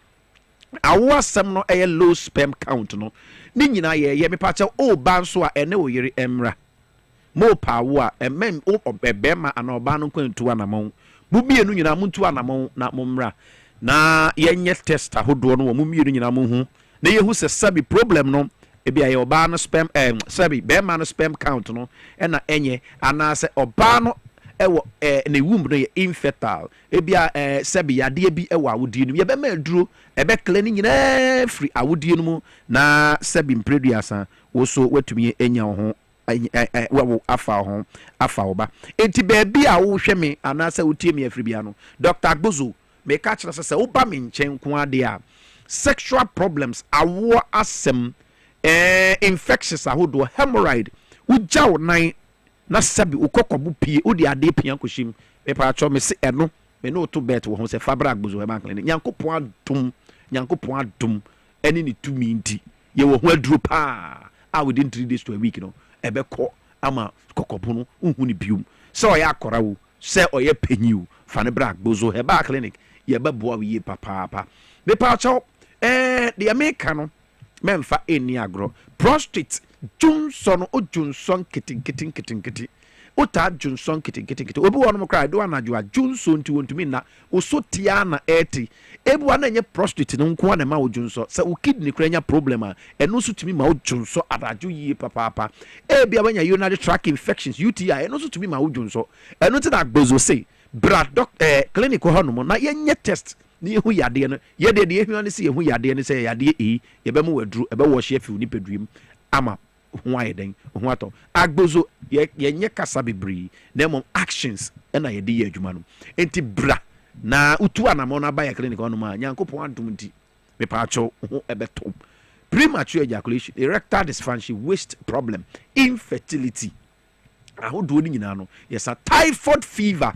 Awo asem no low sperm count no. Ni nyina ye me pa cho o ba nso a ene wo yere emra. Mo pawo a emem o obebema ana oba no kwantu anamon mu mienu nyina muntu anamon na momra na yenye test ahodo no mu mienu nyina mo hu na yehu se sabi problem no ebia ye oba no sperm sabi bema no sperm count no na enye ana se oba no ewo na womb no ye infertile ebia sabi yade bi ewo awodie no ye be ma duro ebe kle ni nyina free awodie no mu na sabi mpreduasa wo so watumi enya ho wa afa oba enti baby a wo hwe me anasa wotie me afri bia no Dr. Agbozo me ka kire se woba me nchen ko ade a sexual problems awo asem infectious ahodo hemorrhoid ugya wo nan na sabi ukokobu pie odi ade pia koshim me pa cho me se eno me no to bet wo ho se Fabra Agbozo e bank clinic nyankopon adum eni ni tumi nti ye wo ho aduru pa within 3 days to a week no ebeko ama kokopono unhu ni bium se oya akora wo se oya panyiu Fane Bra Agbozo heba clinic ye beboa we papa me pa cho the American no memfa eni agro prostate Johnson o Johnson kitin ota Johnson kitin obi wono kra do anajo Johnson ti wontumi na osotia na eti ebu ana nye prostate no nko na ma wo Johnson se wo kidney kra nya problem a eno so tumi ma wo Johnson adajo yi papa bia banya urinary tract infections UTI eno so tumi ma wo Johnson eno ti na Agbozo say bra doc clinic ho no na yenye test ni hu yade no ye de ehu ne se hu yade ne se yade ye be mu wadru ebe wo hye afi ni peduim ama ho ayeden ho ato Agbozo ye nye kasa bebre na mom actions na ye de ye adwuma no enti bra na utu anamo na ba ya clinic ono ma nyankopon adum nti me pa cho ho ebeto premature ejaculation erectile dysfunction waist problem infertility ahodo ni nyina no yes a typhoid fever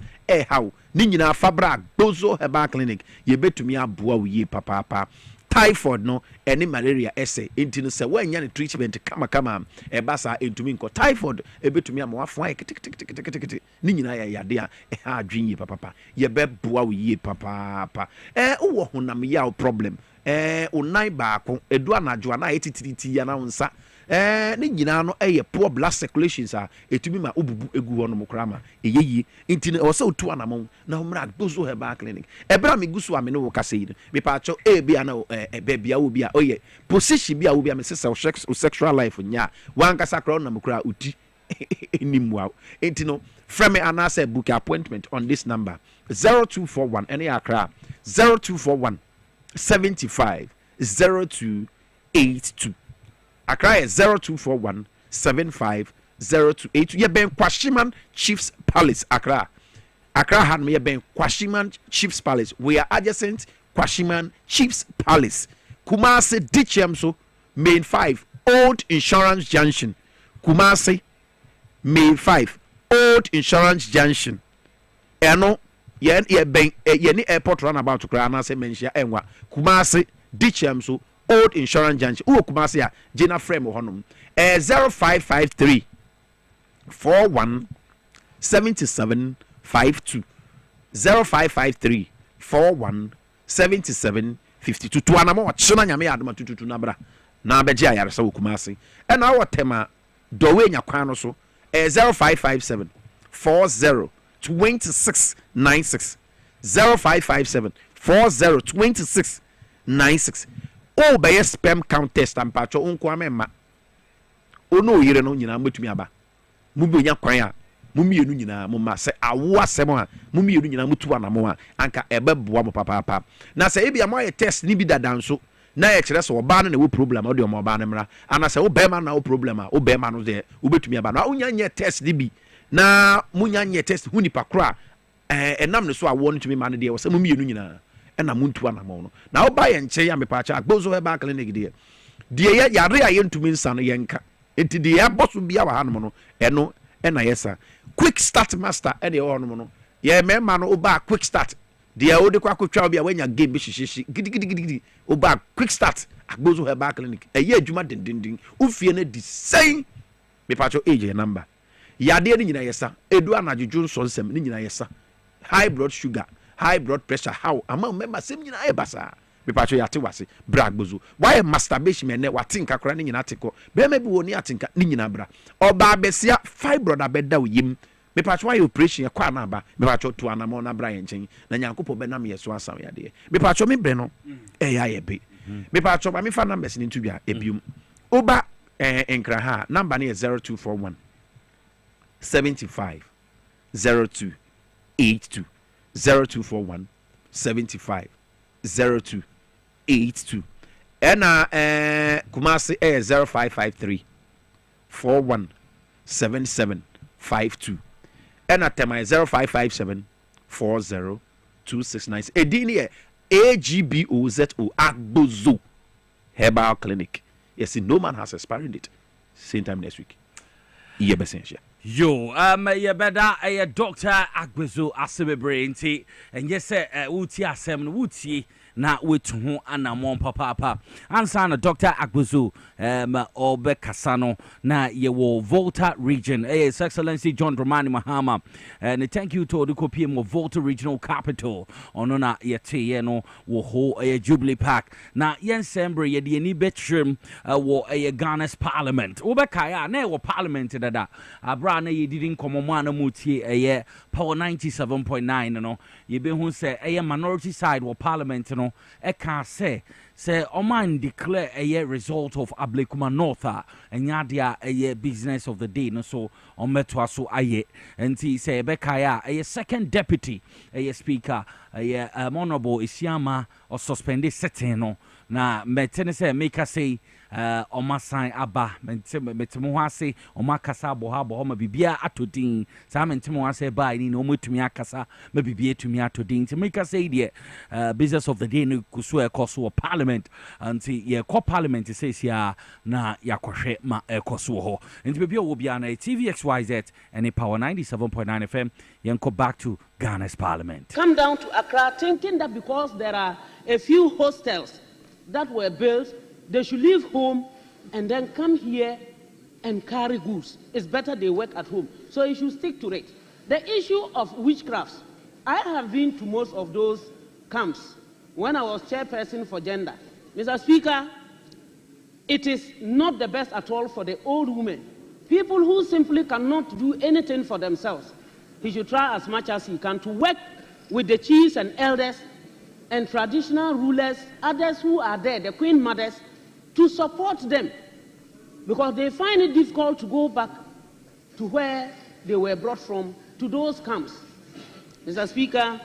how ni nyina Fabra Agbozo heba clinic ye betumi aboa wiye papa typhoid no any malaria essay enti no se wanya ne treatment kama ebasa entumi nko typhoid ebetumi ama wafo ay kitikiti ni nyina ya yade a ha adwin yi papa ye beboa wiye papa wo honam ya problem onan baako edu anajo na etititi ya na nsa ni nyina no poor blood circulations a etumi ma obubu egu ho no mokrama eyeyi enti no se otu anamon na homra Agbozo heba clinic ebra megusu ame no ka sei me pa cho bia na bia wo bia oye position bia wo bia me sexual life nya wankasa kra na mokra uti enimwa enti no frame anasa book appointment on this number 0241 any Accra 0241 75 0282 Accra 0241 75 0282 ye ben Kwashiman Chiefs Palace Accra had me ben Kwashiman Chiefs Palace we are adjacent Kwashiman Chiefs Palace Kumasi Dichemso Main 5 Old Insurance Junction Kumasi Main 5 Old Insurance Junction eno ye ben ye ni airport runabout to kra na se mentia enwa Kumasi Dichemso Old Insurance Junction Kumasi a Gina frame honum 0553 41 77 52 0553 41 77 52 to anamo chona nyame adoma tututu na bra na beje ayaresa wokumase and our tema dowe nya kwan no so 0557 40 26 96 0557 40 26 96 o be spam count test ampacho unko amema ono yire no nyina matumi aba mubi onya kwan a mumienu nyina mo ma se awo asem a mumienu nyina mutu anamo a anka ebeboa mo papa na se ebia mo ye test ni bi dadanso na ye kire se oba no na wo problem o de mo oba no mra ana se wo be ma na wo problem a wo be ma no de wo betumi aba na onya nye test ni bi na munya nye test hu nipa kra enam ne so awo no tumi ma no de wo se mumienu nyina na muntu anamo no na wo ba ye nche ya mepa cha agbozo he ba clinic de ye yare a ye ntumi nsa no ye nka enti de ya boso bia wa hanom no eno ena yesa quick start master e de ho no ye mema no oba quick start de ya odi kwa kwatwa bia wanya game bi hihyehi gidi oba quick start agbozo he ba clinic eye adwuma dendendin ufie na di sei me pacho age number yade ni nyina yesa edu anadwudwu nso nsem ni nyina yesa high blood sugar high blood pressure how ama member sem nyina e basa me pacho yate wase bra agbozo why masturbation me ne watinka kora ni nyina teko be me bi woni atinka ni nyina bra oba besia fibroid abeda oyim me pacho why operation ya kwa na aba me pacho to anamo na bra yenchen na nyankopo be na me yeso asan yade me pacho me bre no ya ye be me pacho ba me fa numbers ni ntubia ebium oba enkra ha number ni 0241 75 02 82 0241 75 02 82 and Kumasi 0553 41 77 52 and at my 0557 40 269 Edini AGBOZO Agbozo Herbal Clinic. Yes, no man has expired it. Same time next week. Yo, you better a doctor Agbozo Asebebrainti, and yes, Uti Asem Wuti. Na wetu anamon papa answer na Dr. Agbozo obe kasano na yewo VOLTA region His Excellency John Dramani Mahama and thank you to the copy of VOLTA regional capital onona yete ye no wo ho Jubilee Park na yen sembre ye de ni betrim wo Ghana's parliament obe kaya na wo parliament dada abra na ye didin komomo na mutie power 97.9 no ye be hu say minority side wo parliament no e can say Oman declare a result of Ablekuma North and yadia a business of the day no so on metwaso aye and he say Bekaya a second deputy a speaker a honorable Isiama or suspended setting na metene say make us say Omasan Aba Metemuase Omakasa Bohabo Homa Bibia Atodin Sam Temuase by no Mutumiakasa maybe to me atodin to make us say the business of the day no kusua koso parliament until ye co parliament says ya na yakoshe ma ekoso ho and baby will be on a TVXYZ and a power 97.9 FM yanko back to Ghana's parliament. Come down to Accra thinking that because there are a few hostels that were built, they should leave home and then come here and carry goods. It's better they work at home. So you should stick to it. The issue of witchcrafts, I have been to most of those camps when I was chairperson for gender. Mr. Speaker, it is not the best at all for the old women. People who simply cannot do anything for themselves. He should try as much as he can to work with the chiefs and elders and traditional rulers, others who are there, the queen mothers, to support them, because they find it difficult to go back to where they were brought from, to those camps. Mr. Speaker,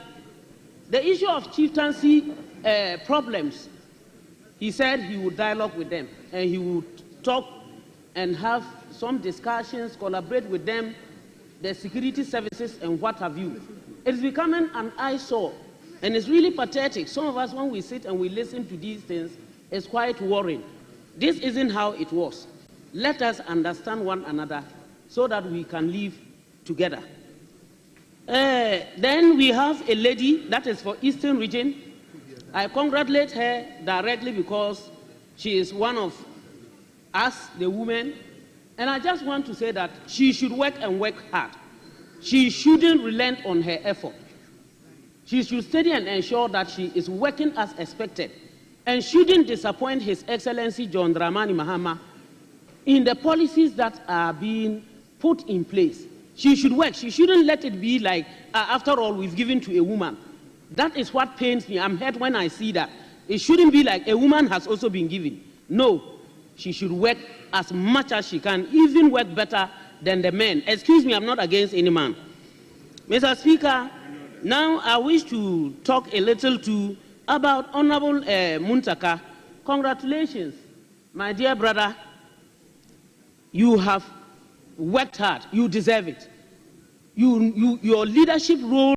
the issue of chieftaincy problems, he said he would dialogue with them, and he would talk and have some discussions, collaborate with them, the security services and what have you. It's becoming an eyesore, and it's really pathetic. Some of us, when we sit and we listen to these things, it's quite worrying. This isn't how it was. Let us understand one another so that we can live together. Then we have a lady that is for Eastern region. I congratulate her directly because she is one of us, the women, And I just want to say that she should work and work hard. She shouldn't relent on her effort. She should study and ensure that she is working as expected and shouldn't disappoint His Excellency John Dramani Mahama in the policies that are being put in place. She should work. She shouldn't let it be like, after all, we've given to a woman. That is what pains me. I'm hurt when I see that. It shouldn't be like a woman has also been given. No, she should work as much as she can, even work better than the men. Excuse me, I'm not against any man. Mr. Speaker, now I wish to talk a little too about Honorable Muntaka. Congratulations, my dear brother. You have worked hard. You deserve it. Your leadership role